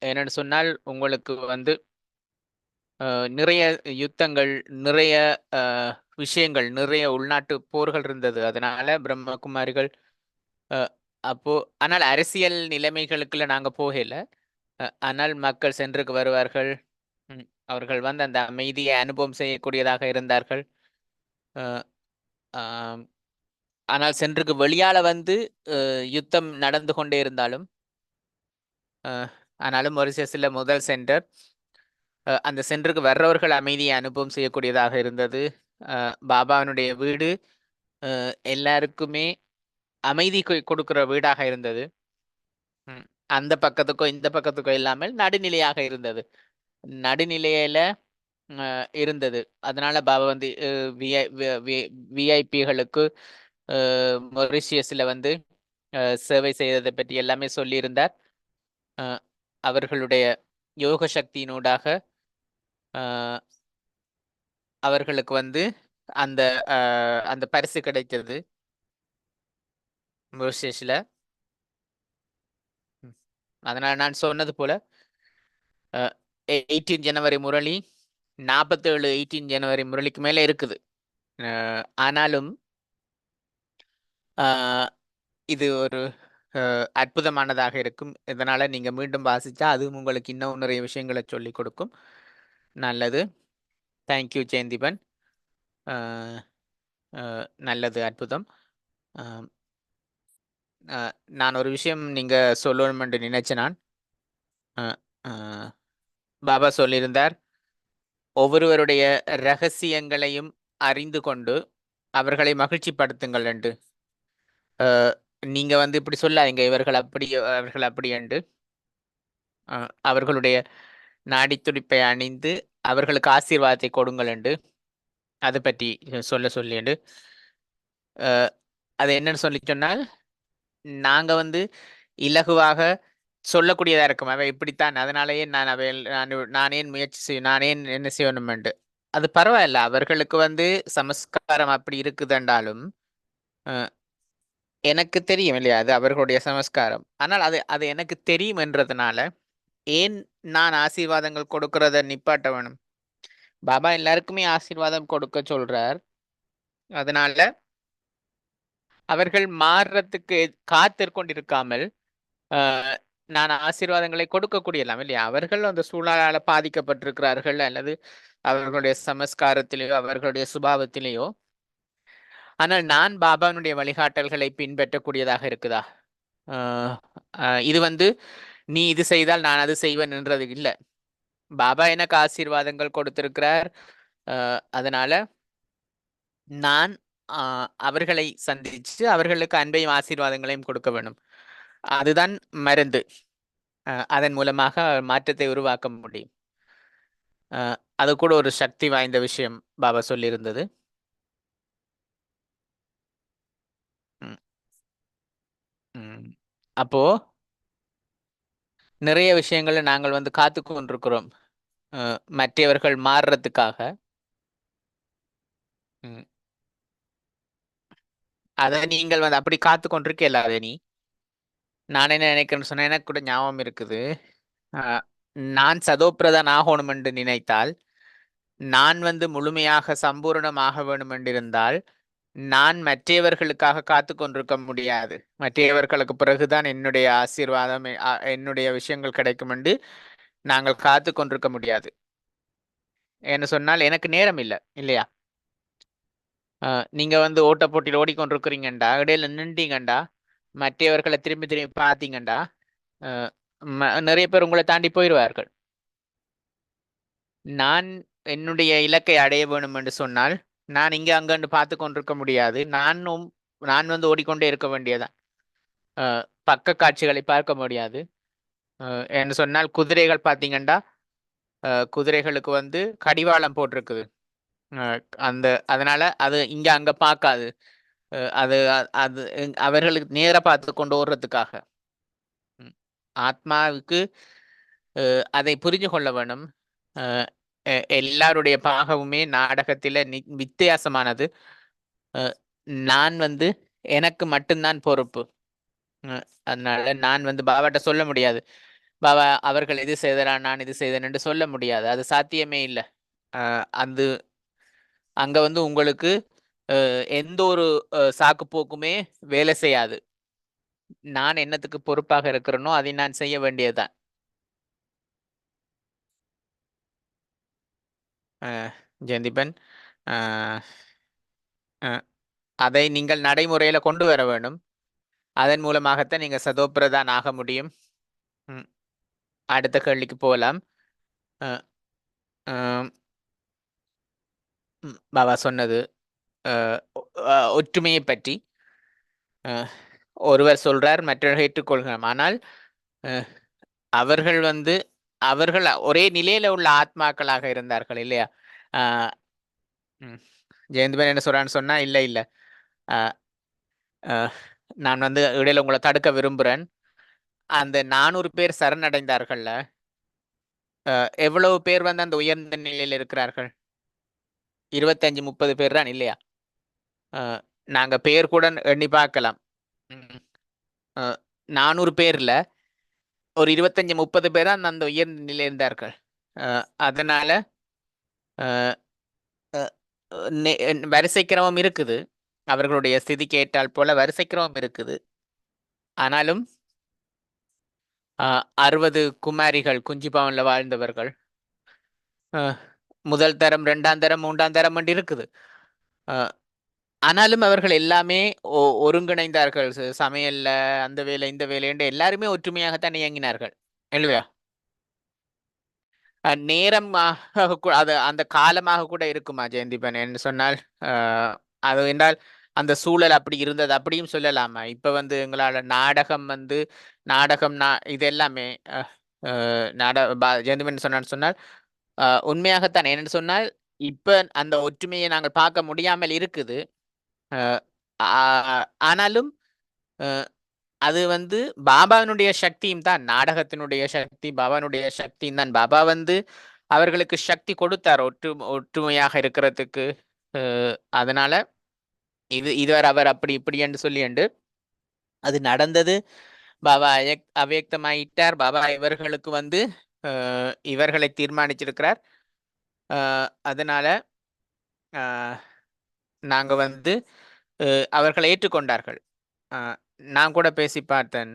என்னன்னு சொன்னால் உங்களுக்கு வந்து நிறைய யுத்தங்கள், நிறைய அஹ், விஷயங்கள், நிறைய உள்நாட்டு போர்கள் இருந்தது. அதனால பிரம்மகுமாரிகள் அஹ், அப்போ ஆனால் அரசியல் நிலைமைகளுக்குள்ள நாங்க போகல. ஆனால் மக்கள் சென்றுக்கு வருவார்கள். அவர்கள் வந்து அந்த அமைதியை அனுபவம் செய்யக்கூடியதாக இருந்தார்கள். அஹ், ஆம், ஆனால் சென்றுக்கு வெளியால வந்து யுத்தம் நடந்து கொண்டே இருந்தாலும் ஆனாலும் மொரிஷியஸ்ல முதல் சென்டர் அந்த சென்டருக்கு வர்றவர்கள் அமைதியை அனுபவம் செய்யக்கூடியதாக இருந்தது. பாபாவினுடைய வீடு எல்லாருக்குமே அமைதி கொடுக்கிற வீடாக இருந்தது. அந்த பக்கத்துக்கோ இந்த பக்கத்துக்கோ இல்லாமல் நடுநிலையாக இருந்தது. நடுநிலையில இருந்தது. அதனால பாபா வந்து விஐபிகளுக்கு மொரிஷியஸ்ல வந்து சேவை செய்ததை பற்றி எல்லாமே சொல்லியிருந்தார். அவர்களுடைய யோக சக்தியினூடாக அவர்களுக்கு வந்து அந்த அந்த பரிசு கிடைத்தது மொரிஷியஸ்ல. அதனால நான் சொன்னது போல 18 ஜனவரி முரளி 47 18 ஜனவரி முரளிக்கு மேல இருக்குது. ஆனாலும் இது ஒரு அற்புதமானதாக இருக்கும். இதனால நீங்க மீண்டும் வாசிச்சா அதுவும் உங்களுக்கு இன்னும் நிறைய விஷயங்களை சொல்லி கொடுக்கும். நல்லது. தேங்க்யூ ஜெயந்திபன். நல்லது, அற்புதம். நான் ஒரு விஷயம் நீங்க சொல்லணும் என்று நினைச்சேன். நான் பாபா சொல்லியிருந்தார், ஒவ்வொருவருடைய ரகசியங்களையும் அறிந்து கொண்டு அவர்களை மகிழ்ச்சிப்படுத்துங்கள் என்று. நீங்க வந்து இப்படி சொல்லாதீங்க, இவர்கள் அப்படி அவர்கள் அப்படி என்று. அவர்களுடைய நாடி துடிப்பை அணிந்து அவர்களுக்கு ஆசீர்வாதத்தை கொடுங்கள் என்று அதை பற்றி சொல்லி என்று. அது என்னன்னு சொல்லி சொன்னால், நாங்க வந்து இலகுவாக சொல்லக்கூடியதா இருக்கும். அவை இப்படித்தான், அதனாலேயே நான் ஏன் முயற்சி செய்ய, நான் ஏன் என்ன செய்யணும் என்று. அது பரவாயில்ல, அவர்களுக்கு வந்து சமஸ்காரம் அப்படி இருக்குதுன்றாலும் எனக்கு தெரியும் இல்லையா, அது அவர்களுடைய சமஸ்காரம். ஆனால் அது அது எனக்கு தெரியும் என்றதுனால ஏன் நான் ஆசீர்வாதங்கள் கொடுக்கறத நிப்பாட்ட வேணும்? பாபா எல்லாருக்குமே ஆசீர்வாதம் கொடுக்க சொல்றார். அதனால அவர்கள் மாறுறதுக்கு காத்திருக்கொண்டிருக்காமல் நான் ஆசீர்வாதங்களை கொடுக்கக்கூடியலாம் இல்லையா? அவர்கள் அந்த சூழலால பாதிக்கப்பட்டிருக்கிறார்கள், அல்லது அவர்களுடைய சமஸ்காரத்திலேயோ அவர்களுடைய சுபாவத்திலேயோ. ஆனால் நான் பாபாவினுடைய வழிகாட்டல்களை பின்பற்றக்கூடியதாக இருக்குதா? இது வந்து நீ இது செய்தால் நான் அது செய்வேன் என்றது இல்லை. பாபா எனக்கு ஆசீர்வாதங்கள் கொடுத்திருக்கிறார். அதனால நான் அவர்களை சந்திச்சு அவர்களுக்கு அன்பையும் ஆசீர்வாதங்களையும் கொடுக்க வேண்டும். அதுதான் மருந்து. அதன் மூலமாக மாற்றத்தை உருவாக்க முடியும். அது கூட ஒரு சக்தி வாய்ந்த விஷயம் பாபா சொல்லியிருந்தது. அப்போ நிறைய விஷயங்களை நாங்கள் வந்து காத்து கொண்டிருக்கிறோம் மற்றவர்கள் மாறுறதுக்காக. அதை நீங்கள் வந்து அப்படி காத்து கொண்டிருக்கல. அதை நான் என்ன நினைக்கிறேன்னு சொன்னா, எனக்கு கூட ஞாபகம் இருக்குது. நான் சதோப்பிரதான் ஆகணும் என்று நினைத்தால், நான் வந்து முழுமையாக சம்பூர்ணமாக வேணும் என்றிருந்தால், நான் மற்றவர்களுக்காக காத்து கொண்டிருக்க முடியாது. மற்றவர்களுக்கு பிறகுதான் என்னுடைய ஆசீர்வாதம், என்னுடைய விஷயங்கள் கிடைக்கும் என்று நாங்கள் காத்து கொண்டிருக்க முடியாது. என்ன சொன்னால் எனக்கு நேரம் இல்லை இல்லையா? நீங்க வந்து ஓட்ட போட்டியில் ஓடிக்கொண்டிருக்கிறீங்கண்டா, இடையில நின்றீங்கண்டா, மற்றவர்களை திரும்பி திரும்பி பார்த்தீங்கண்டா, நிறைய பேர் உங்களை தாண்டி போயிடுவார்கள். நான் என்னுடைய இலக்கை அடைய வேணும் என்று சொன்னால் நான் இங்க அங்கன்னு பார்த்து கொண்டிருக்க முடியாது. நான் வந்து ஓடிக்கொண்டே இருக்க வேண்டியதான். பக்க காட்சிகளை பார்க்க முடியாது. என்று சொன்னால் குதிரைகள் பார்த்தீங்கண்டா குதிரைகளுக்கு வந்து கடிவாளம் போட்டிருக்குது. அந்த அதனால அது இங்க அங்க பார்க்காது. அது அது அவர்களுக்கு நேரா பார்த்து கொண்டு ஓடுறதுக்காக. ஆத்மாவுக்கு அதை புரிஞ்சு கொள்ள வேணும். எல்லாருடைய பாகவுமே நாடகத்தில வித்தியாசமானது. நான் வந்து எனக்கு மட்டும்தான் பொறுப்பு. அதனால நான் வந்து பாபாட்ட சொல்ல முடியாது. பாபா அவர்கள் இது செய்தரா நான் இது செய்தேன் என்று சொல்ல முடியாது. அது சாத்தியமே இல்லை. அது அங்க வந்து உங்களுக்கு எந்த ஒரு சாக்கு போக்குமே வேலை செய்யாது. நான் என்னத்துக்கு பொறுப்பாக இருக்கிறேனோ அதை நான் செய்ய வேண்டியதுதான். ஜெயந்திபன், அதை நீங்கள் நடைமுறையில கொண்டு வர வேண்டும். அதன் மூலமாகத்தான் நீங்க சதோப்பிரதான் ஆக முடியும். அடுத்த கேள்விக்கு போகலாம். பாபா சொன்னது ஒற்றுமையை பற்றி. ஒருவர் சொல்றார், மற்றவர்கள் ஏற்றுக்கொள்கிறோம். ஆனால் அவர்கள் வந்து அவர்கள் ஒரே நிலையில உள்ள ஆத்மாக்களாக இருந்தார்கள் இல்லையா? ஜெயந்திபன் என்ன சொல்றான்னு சொன்னா, இல்ல இல்ல நான் வந்து இடையில உங்களை தடுக்க விரும்புறேன். அந்த 400 பேர் சரணடைந்தார்கள்ல, எவ்வளவு பேர் வந்து அந்த உயர்ந்த நிலையில் இருக்கிறார்கள்? 25-30 பேர் தான் இல்லையா? நாங்க பேர் கூட எண்ணி பார்க்கலாம். 400 பேர்ல ஒரு 25-30 பேர் தான் அந்த உயர்ந்த நிலையில் இருந்தார்கள். அதனால வரிசை கிரமம் இருக்குது. அவர்களுடைய ஸ்திதிக்கு ஏற்றால் போல வரிசை கிரமம் இருக்குது. ஆனாலும் 60 குமாரிகள் குஞ்சிபாவன்ல வாழ்ந்தவர்கள் முதல் தரம், 2ஆம் தரம், 3ஆம் தரம் என்று இருக்குது. ஆனாலும் அவர்கள் எல்லாமே ஒருங்கிணைந்தார்கள். சமையல்ல அந்த வேலை இந்த வேலை என்று எல்லாருமே ஒற்றுமையாகத்தான் இயங்கினார்கள் இல்லையா? நேரம் அது அந்த காலமாக கூட இருக்குமா ஜெயந்திபன் என்று சொன்னால், அது என்றால் அந்த சூழல் அப்படி இருந்தது அப்படியும் சொல்லலாமா? இப்ப வந்து எங்களால நாடகம் இது எல்லாமே ஜெயந்திபன் சொன்னான்னு சொன்னால் உண்மையாகத்தான். என்னன்னு சொன்னால் இப்ப அந்த ஒற்றுமையை நாங்கள் பார்க்க முடியாமல் இருக்குது. ஆனாலும் அது வந்து பாபாவினுடைய சக்தியும் தான். நாடகத்தினுடைய சக்தி பாபாவினுடைய சக்தியும் தான். பாபா வந்து அவர்களுக்கு சக்தி கொடுத்தார் ஒற்றுமையாக இருக்கிறதுக்கு. அதனால இதுவரை அவர் அப்படி இப்படி என்று சொல்லி அது நடந்தது. பாபா அவ்யக்தமாயிட்டார். பாபா இவர்களுக்கு வந்து இவர்களை தீர்மானிச்சிருக்கிறார். அதனால நாங்க வந்து அவர்களை ஏற்றுக்கொண்டார்கள். நான் கூட பேசி பார்த்தேன்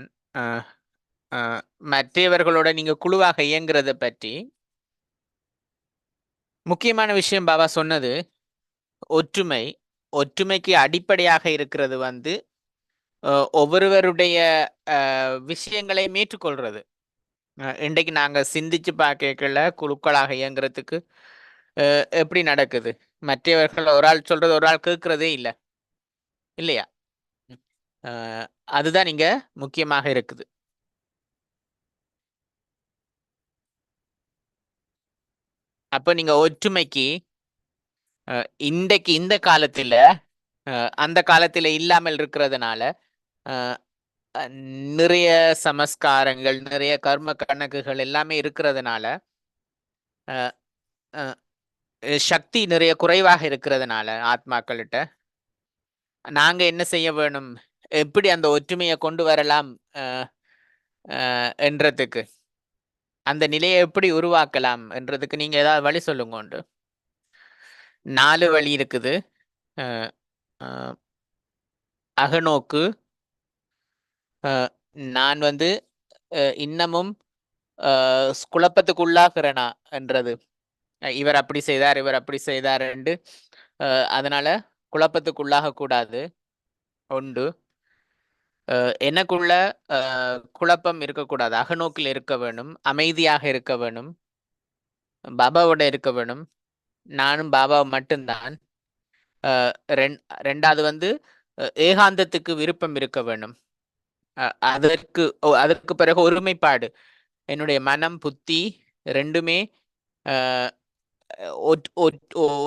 மற்றவர்களோட நீங்க குழுவாக இயங்குறத பற்றி. முக்கியமான விஷயம் பாபா சொன்னது ஒற்றுமைக்கு அடிப்படையாக இருக்கிறது வந்து ஒவ்வொருவருடைய விஷயங்களை ஏற்றுக்கொள்றது. இன்றைக்கு நாங்க சிந்திச்சு பார்க்கல குழுக்களாக இயங்குறதுக்கு எப்படி நடக்குது? மற்றவர்கள் ஒரு ஆள் சொல்றது ஒரு ஆள் கேட்கறதே இல்லை இல்லையா? அதுதான் இங்க முக்கியமாக இருக்குது. அப்ப நீங்க ஒற்றுமைக்கு இன்றைக்கு இந்த காலத்துல அந்த காலத்துல இல்லாமல் இருக்கிறதுனால நிறைய சமஸ்காரங்கள், நிறைய கர்ம கணக்குகள் எல்லாமே இருக்கிறதுனால சக்தி நிறைய குறைவாக இருக்கிறதுனால ஆத்மாக்கள்கிட்ட நாங்க என்ன செய்ய வேணும், எப்படி அந்த ஒற்றுமையை கொண்டு வரலாம் என்றதுக்கு, அந்த நிலையை எப்படி உருவாக்கலாம் என்றதுக்கு நீங்க ஏதாவது வழி சொல்லுங்க. உண்டு 4 வழி இருக்குது. அகநோக்கு, நான் வந்து இன்னமும் குழப்பத்துக்குள்ளாகிறேனா என்றது. இவர் அப்படி செய்தார், இவர் அப்படி செய்தார் என்று அதனால குழப்பத்துக்குள்ளாக கூடாது. உண்டு எனக்குள்ள குழப்பம் இருக்கக்கூடாது. அகநோக்கில் இருக்க வேணும், அமைதியாக இருக்க வேணும், பாபாவோட இருக்க வேணும். நானும் பாபா மட்டும்தான். 2வது வந்து ஏகாந்தத்துக்கு விருப்பம் இருக்க வேணும். அதற்கு பிறகு ஒருமைப்பாடு. என்னுடைய மனம் புத்தி ரெண்டுமே அஹ்,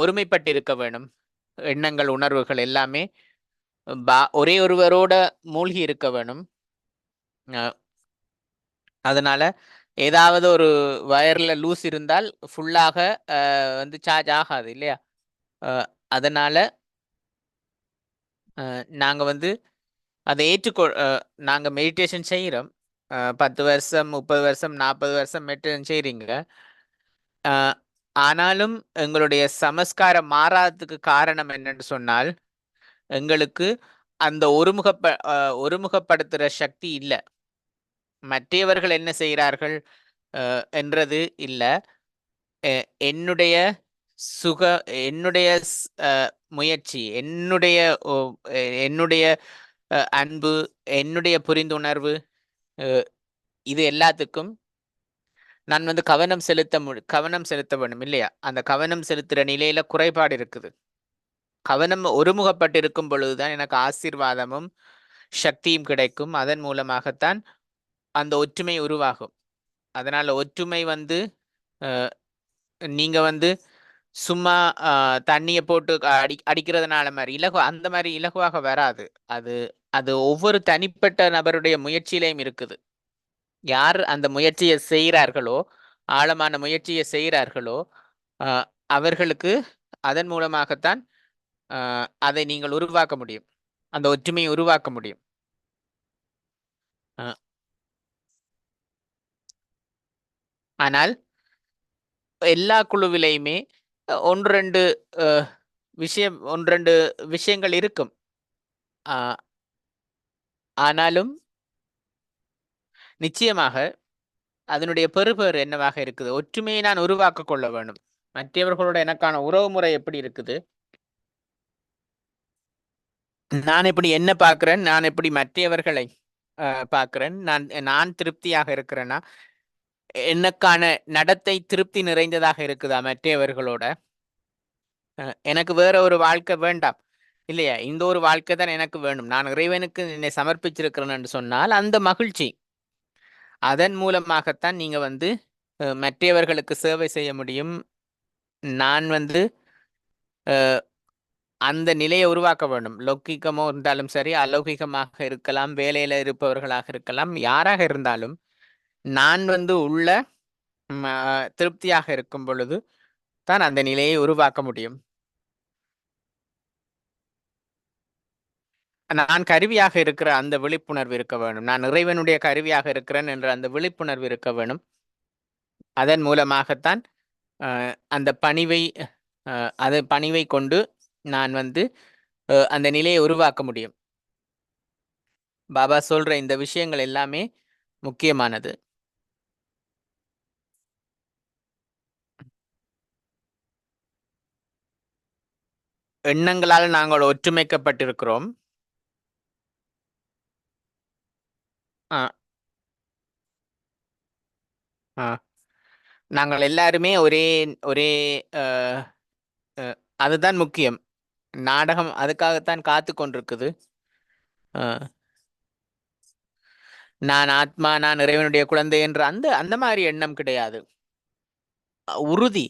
ஒருமைப்பட்டு இருக்க வேணும். எண்ணங்கள், உணர்வுகள் எல்லாமே ஒரே ஒருவரோட மூழ்கி இருக்க வேணும். அஹ், அதனால ஏதாவது ஒரு வயர்ல லூஸ் இருந்தால் ஃபுல்லாக வந்து சார்ஜ் ஆகாது இல்லையா? அஹ், அதனால நாங்க வந்து அதை நாங்க மெடிடேஷன் செய்கிறோம். 10 வருஷம், 30 வருஷம், 40 வருஷம் மெடிடேஷன் செய்றீங்க. ஆனாலும் எங்களுடைய சமஸ்காரம் மாறாததுக்கு காரணம் என்னன்னு சொன்னால், எங்களுக்கு அந்த ஒருமுகப்படுத்துற சக்தி இல்ல. மற்றவர்கள் என்ன செய்கிறார்கள் என்றது இல்ல. என்னுடைய சுக என்னுடைய முயற்சி, என்னுடைய அன்பு, என்னுடைய புரிந்துணர்வு, இது எல்லாத்துக்கும் நான் வந்து கவனம் செலுத்த வேணும் இல்லையா? அந்த கவனம் செலுத்துற நிலையில குறைபாடு இருக்குது. கவனம் ஒருமுகப்பட்டு இருக்கும் பொழுதுதான் எனக்கு ஆசீர்வாதமும் சக்தியும் கிடைக்கும். அதன் மூலமாகத்தான் அந்த ஒற்றுமை உருவாகும். அதனால ஒற்றுமை வந்து நீங்க வந்து சும்மா தண்ணியை போட்டு அடிக்கிறதுனால மாதிரி அந்த மாதிரி இலகுவாக வராது. அது அது ஒவ்வொரு தனிப்பட்ட நபருடைய முயற்சியிலையும் இருக்குது. யார் அந்த முயற்சியை செய்கிறார்களோ, ஆழமான முயற்சியை செய்கிறார்களோ, அவர்களுக்கு அதன் மூலமாகத்தான் அதை நீங்கள் உருவாக்க முடியும். அந்த ஒற்றுமையை உருவாக்க முடியும். ஆனால் எல்லா குழுவிலையுமே ஒன்று ரெண்டு விஷயங்கள் இருக்கும். ஆனாலும் நிச்சயமாக அதனுடைய பெறுபேறு என்னவாக இருக்குது? ஒற்றுமையை நான் உருவாக்க கொள்ள வேண்டும். மற்றவர்களோட எனக்கான உறவு முறை எப்படி இருக்குது? நான் எப்படி என்ன பார்க்கிறேன்? நான் எப்படி மற்றவர்களை பார்க்கிறேன்? நான் திருப்தியாக இருக்கிறேன்னா? எனக்கான நடத்தை திருப்தி நிறைந்ததாக இருக்குதா மற்றவர்களோட? எனக்கு வேற ஒரு வாழ்க்கை வேண்டாம் இல்லையா? இந்த ஒரு வாழ்க்கை தான் எனக்கு வேண்டும். நான் இறைவனுக்கு என்னை சமர்ப்பிச்சிருக்கிறேன் என்று சொன்னால் அந்த மகிழ்ச்சி. அதன் மூலமாகத்தான் நீங்க வந்து மற்றவர்களுக்கு சேவை செய்ய முடியும். நான் வந்து அந்த நிலையை உருவாக்க வேண்டும். லௌகிகமோ இருந்தாலும் சரி, அலௌகிகமாக இருக்கலாம், வேலையில இருப்பவர்களாக இருக்கலாம், யாராக இருந்தாலும் நான் வந்து உள்ள திருப்தியாக இருக்கும் பொழுது தான் அந்த நிலையை உருவாக்க முடியும். நான் கருவியாக இருக்கிற அந்த விழிப்புணர்வு இருக்க வேண்டும். நான் இறைவனுடைய கருவியாக இருக்கிறேன் என்ற அந்த விழிப்புணர்வு இருக்க வேணும். அதன் மூலமாகத்தான் அந்த பணிவை கொண்டு நான் வந்து அந்த நிலையை உருவாக்க முடியும். பாபா சொல்ற இந்த விஷயங்கள் எல்லாமே முக்கியமானது. எண்ணங்களால் நாங்கள் ஒற்றுமைக்கப்பட்டிருக்கிறோம். நாங்கள் எல்லாருமே ஒரே ஒரே அதுதான் முக்கியம். நாடகம் அதுக்காகத்தான் காத்து கொண்டிருக்குது. நான் ஆத்மா, நான் இறைவனுடைய குழந்தை என்ற அந்த அந்த மாதிரி எண்ணம் கிடையாது. உறுதி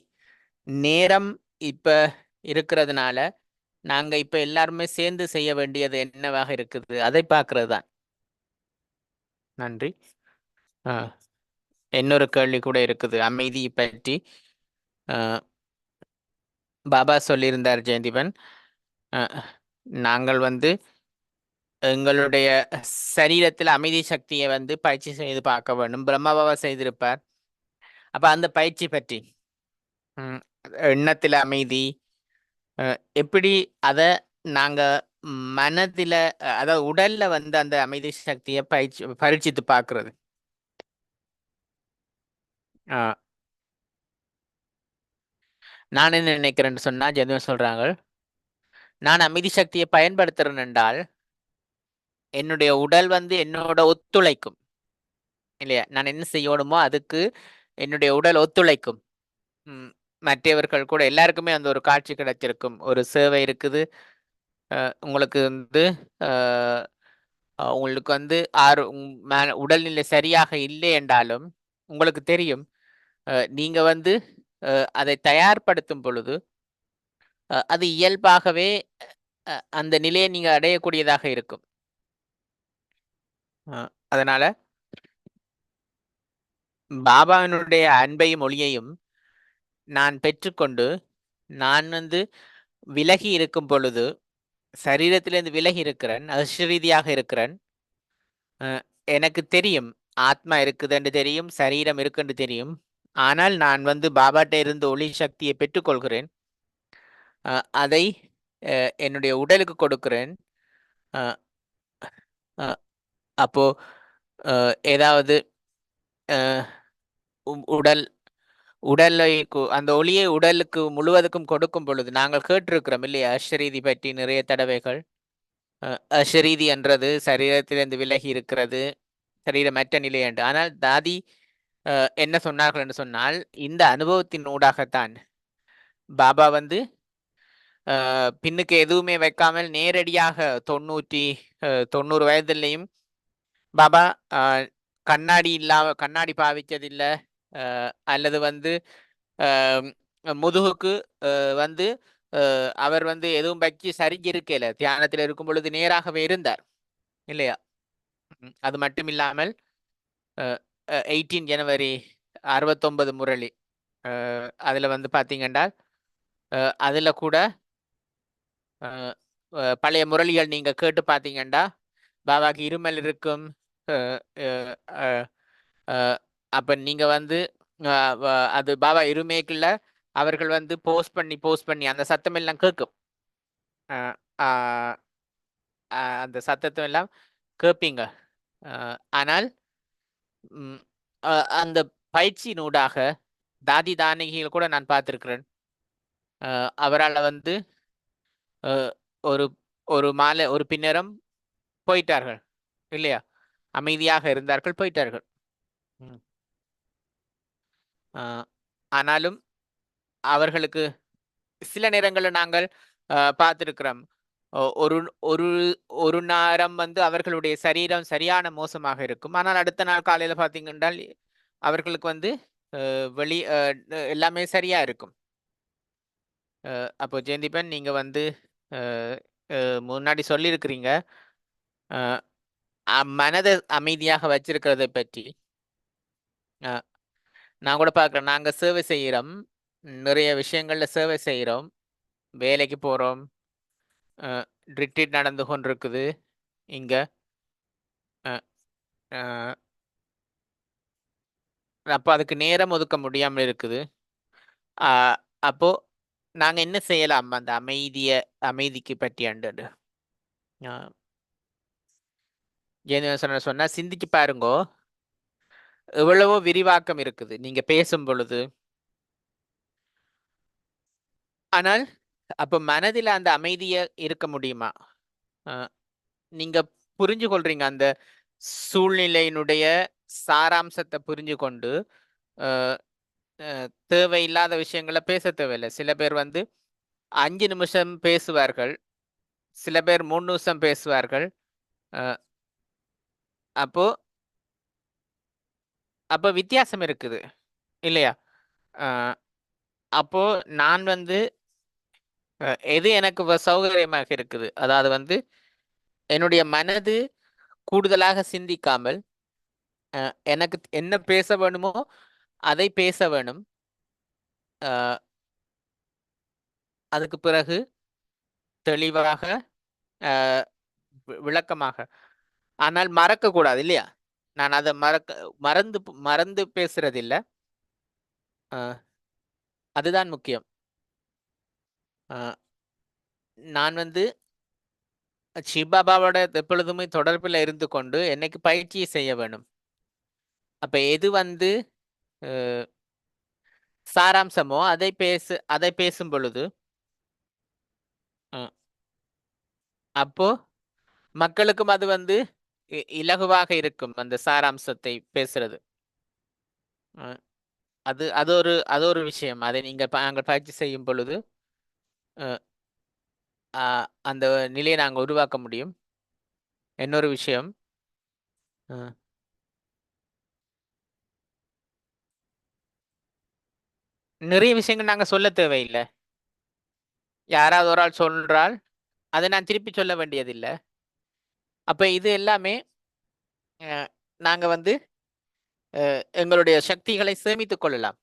நேரம் இப்ப இருக்கிறதுனால நாங்க இப்ப எல்லாருமே சேர்ந்து செய்ய வேண்டியது என்னவாக இருக்குது அதை பார்க்கறது தான். நன்றி. இன்னொரு கேள்வி கூட இருக்குது அமைதி பற்றி. பாபா சொல்லியிருந்தார் ஜெயந்திபன், நாங்கள் வந்து எங்களுடைய சரீரத்தில் அமைதி சக்தியை வந்து பயிற்சி செய்து பார்க்க வேண்டும். பிரம்ம பாபா செய்திருப்பார். அப்ப அந்த பயிற்சி பற்றி எண்ணத்தில் அமைதி எப்படி அதை நாங்க மனதில அதாவது உடல்ல வந்து அந்த அமைதி சக்தியை பரீட்சித்து பார்க்கறது. நான் என்ன நினைக்கிறேன்னு சொன்னா, ஜெயந்திபன் சொல்றாங்க, நான் அமைதி சக்தியை பயன்படுத்துறேன் என்றால் என்னுடைய உடல் வந்து என்னோட ஒத்துழைக்கும் இல்லையா? நான் என்ன செய்யணுமோ அதுக்கு என்னுடைய உடல் ஒத்துழைக்கும். மற்றவர்கள் கூட எல்லாருக்குமே அந்த ஒரு காட்சி கிடைச்சிருக்கும். ஒரு சேவை இருக்குது, உங்களுக்கு வந்து உங்களுக்கு வந்து உடல்நிலை சரியாக இல்லை என்றாலும் உங்களுக்கு தெரியும் நீங்க வந்து அதை தயார்படுத்தும் பொழுது அது இயல்பாகவே அந்த நிலையை நீங்க அடையக்கூடியதாக இருக்கும். அதனால பாபாவினுடைய அன்பையும் ஒளியையும் நான் பெற்றுக்கொண்டு நான் விலகி இருக்கும் பொழுது சரீரத்திலிருந்து விலகி இருக்கிறேன், அசரீதியாக இருக்கிறேன். எனக்கு தெரியும் ஆத்மா இருக்குதுன்னு தெரியும், சரீரம் இருக்குன்னு தெரியும். ஆனால் நான் பாபாட்ட இருந்து ஒளி சக்தியை பெற்றுக்கொள்கிறேன். அதை என்னுடைய உடலுக்கு கொடுக்கிறேன். அப்போ ஏதாவது உடல் உடலை அந்த ஒளியை உடலுக்கு முழுவதுக்கும் கொடுக்கும் பொழுது நாங்கள் கேட்டிருக்கிறோம் இல்லையா அஷரீதி பற்றி நிறைய தடவைகள். அஷரீதி என்றது சரீரத்திலிருந்து விலகி இருக்கிறது, சரீரமற்ற நிலை என்று. ஆனால் தாதி என்ன சொன்னார்கள் என்று சொன்னால் இந்த அனுபவத்தின் ஊடாகத்தான் பாபா பின்னுக்கு எதுவுமே வைக்காமல் நேரடியாக 90 வயதிலையும் பாபா கண்ணாடி கண்ணாடி பாவிச்சதில்லை, அல்லது முதுகுக்கு அவர் எதுவும் வச்சு சரிஞ்சிருக்கல, தியானத்தில் இருக்கும் பொழுது நேராகவே இருந்தார் இல்லையா. அது மட்டும் இல்லாமல் 18 ஜனவரி 69 முரளி அதில் பார்த்தீங்கன்னா அதில் கூட பழைய முரளிகள் நீங்க கேட்டு பார்த்தீங்கன்னா பாபாக்கு இருமல் இருக்கும். அப்ப நீங்க அது பாபா இருமேக்குள்ள அவர்கள் போஸ்ட் பண்ணி அந்த சத்தம் எல்லாம் கேட்கும். அந்த சத்தத்தை எல்லாம் கேட்பீங்க. ஆனால் அந்த பயிற்சியினூடாக தாதி தானகிகள் கூட நான் பார்த்திருக்கிறேன். அவரால் ஒரு ஒரு மாலை ஒரு பின்னரம் போயிட்டார்கள் இல்லையா, அமைதியாக இருந்தார்கள், போயிட்டார்கள். ஆனாலும் அவர்களுக்கு சில நேரங்களில் நாங்கள் பார்த்திருக்கிறோம், ஒரு ஒரு ஒரு நேரம் அவர்களுடைய சரீரம் சரியான மோசமாக இருக்கும். ஆனால் அடுத்த நாள் காலையில பார்த்தீங்கன்னா அவர்களுக்கு வெளி எல்லாமே சரியா இருக்கும். அப்போ ஜெயந்திபன் நீங்க முன்னாடி சொல்லியிருக்கிறீங்க மனதை அமைதியாக வச்சிருக்கிறதை பற்றி. நான் கூட பார்க்குறேன், நாங்கள் சேவை செய்கிறோம், நிறைய விஷயங்கள்ல சேவை செய்கிறோம், வேலைக்கு போகிறோம், ரிட்ரீட் நடந்து கொண்டிருக்குது இங்க. அப்போ அதுக்கு நேரம் ஒதுக்க முடியாமல் இருக்குது. அப்போ நாங்கள் என்ன செய்யலாம் அந்த அமைதிக்கு பற்றி அண்டு சொன்னா சிந்திச்சு பாருங்கோ, எவ்வளவோ விரிவாக்கம் இருக்குது நீங்க பேசும் பொழுது. ஆனால் அப்ப மனதில் அந்த அமைதிய இருக்க முடியுமா? நீங்க புரிஞ்சு கொள்றீங்க அந்த சூழ்நிலையினுடைய சாராம்சத்தை புரிஞ்சு கொண்டு தேவையில்லாத விஷயங்களை பேச தேவையில்லை. சில பேர் 5 நிமிஷம் பேசுவார்கள், சில பேர் 3 நிமிஷம் பேசுவார்கள். அப்போ வித்தியாசம் இருக்குது இல்லையா. அப்போ நான் எது எனக்கு சௌகரியமாக இருக்குது, அதாவது என்னுடைய மனது கூடுதலாக சிந்திக்காமல் எனக்கு என்ன பேச வேணுமோ அதை பேச வேணும். அதுக்கு பிறகு தெளிவாக விளக்கமாக, ஆனால் மறக்க கூடாது இல்லையா. நான் அதை மறந்து பேசுறது இல்லை, அதுதான் முக்கியம். நான் சிவபாபாவோட எப்பொழுதுமே தொடர்பில் இருந்து கொண்டு என்னைக்கு பயிற்சியை செய்ய வேணும். அப்ப எது சாராம்சமோ அதை பேசும் பொழுது அப்போ மக்களுக்கும் அது இலகுவாக இருக்கும் அந்த சாராம்சத்தை பேசுறது. அது ஒரு விஷயம். அதை நாங்கள் பயிற்சி செய்யும் பொழுது அந்த நிலையை நாங்கள் உருவாக்க முடியும். இன்னொரு விஷயம், நிறைய விஷயங்கள் நாங்க சொல்ல தேவையில்லை. யாராவது ஒரு ஆள் சொல்றால் அதை நான் திருப்பி சொல்ல வேண்டியதில்லை. அப்ப இது எல்லாமே நாங்க வந்து எங்களுடைய சக்திகளை சேமித்துக் கொள்ளலாம்.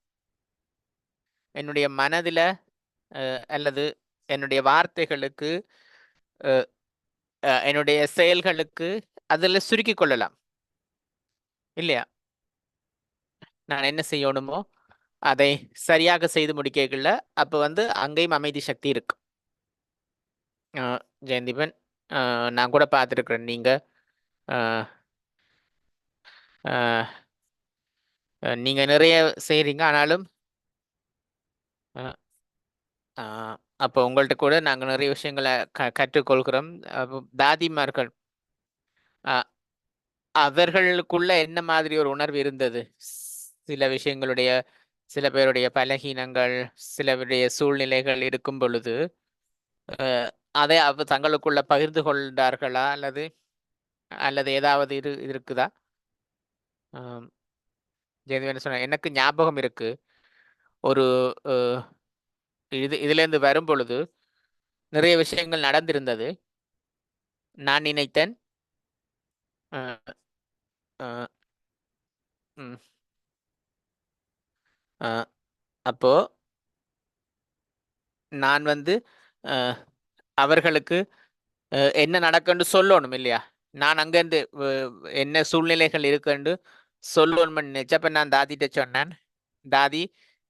என்னுடைய மனதில அல்லது என்னுடைய வார்த்தைகளுக்கு என்னுடைய செயல்களுக்கு அதில் சுருக்கிக் கொள்ளலாம் இல்லையா? நான் என்ன செய்யணுமோ அதை சரியாக செய்து முடிக்கல. அப்ப வந்து அங்கேயும் அமைதி சக்தி இருக்கு. ஜெயந்தீபன், நான் கூட பார்த்துருக்குறேன். நீங்க நீங்க நிறைய செய்றீங்க. ஆனாலும் அப்போ உங்கள்ட்ட கூட நாங்க நிறைய விஷயங்களை கற்றுக்கொள்கிறோம். தாதிமார்கள் அவர்களுக்குள்ள என்ன மாதிரி ஒரு உணர்வு இருந்தது? சில விஷயங்களுடைய சில பேருடைய பலகீனங்கள், சிலருடைய சூழ்நிலைகள் இருக்கும் பொழுது அதை தங்களுக்குள்ள பகிர்ந்து கொண்டார்களா? அல்லது அல்லது ஏதாவது இருக்குதா? ஜெயதீவன் சொன்ன எனக்கு ஞாபகம் இருக்கு. ஒரு இதுல இருந்து வரும் பொழுது நிறைய விஷயங்கள் நடந்திருந்தது. நான் நினைத்தேன் அப்போ நான் வந்து அவர்களுக்கு என்ன நடக்குன்னு சொல்லணும் இல்லையா? நான் அங்கேருந்து என்ன சூழ்நிலைகள் இருக்குன்னு சொல்லணும்னு நினைச்சப்ப நான் தாதிட்ட சொன்னேன். தாதி,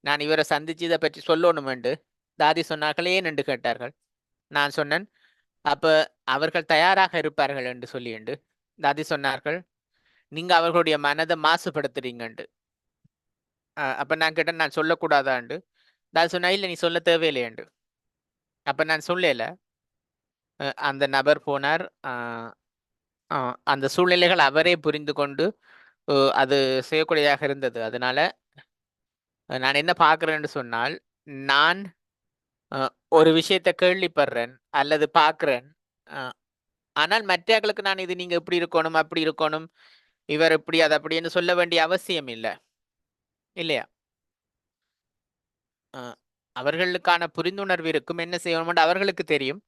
நான் இவரை சந்திச்சு இதை பற்றி சொல்லணுமெண்டு. தாதி சொன்னார்கள், ஏன் என்று கேட்டார்கள். நான் சொன்னேன், அப்ப அவர்கள் தயாராக இருப்பார்கள் என்று சொல்லிண்டு. தாதி சொன்னார்கள், நீங்க அவர்களுடைய மனதை மாசுபடுத்துறீங்கண்டு. அப்ப நான் கேட்டேன், நான் சொல்லக்கூடாதாண்டு. தாதி சொன்னா, இல்லை நீ சொல்ல தேவையில்லையண்டு. அப்ப நான் சொல்லல. அந்த நபர் போனார். அந்த சூழ்நிலைகள் அவரே புரிந்து கொண்டு அது செய்யக்கூடியதாக இருந்தது. அதனால நான் என்ன பார்க்குறேன்னு சொன்னால், நான் ஒரு விஷயத்தை கேள்விப்படுறேன் அல்லது பார்க்குறேன். ஆனால் மற்றவர்களுக்கு நான் இது நீங்க இப்படி இருக்கணும், அப்படி இருக்கணும், இவர் இப்படி அது அப்படின்னு சொல்ல வேண்டிய அவசியம் இல்லை இல்லையா? அவர்களுக்கான புரிந்துணர்வு இருக்கும், என்ன செய்யணும் அவர்களுக்கு தெரியும்.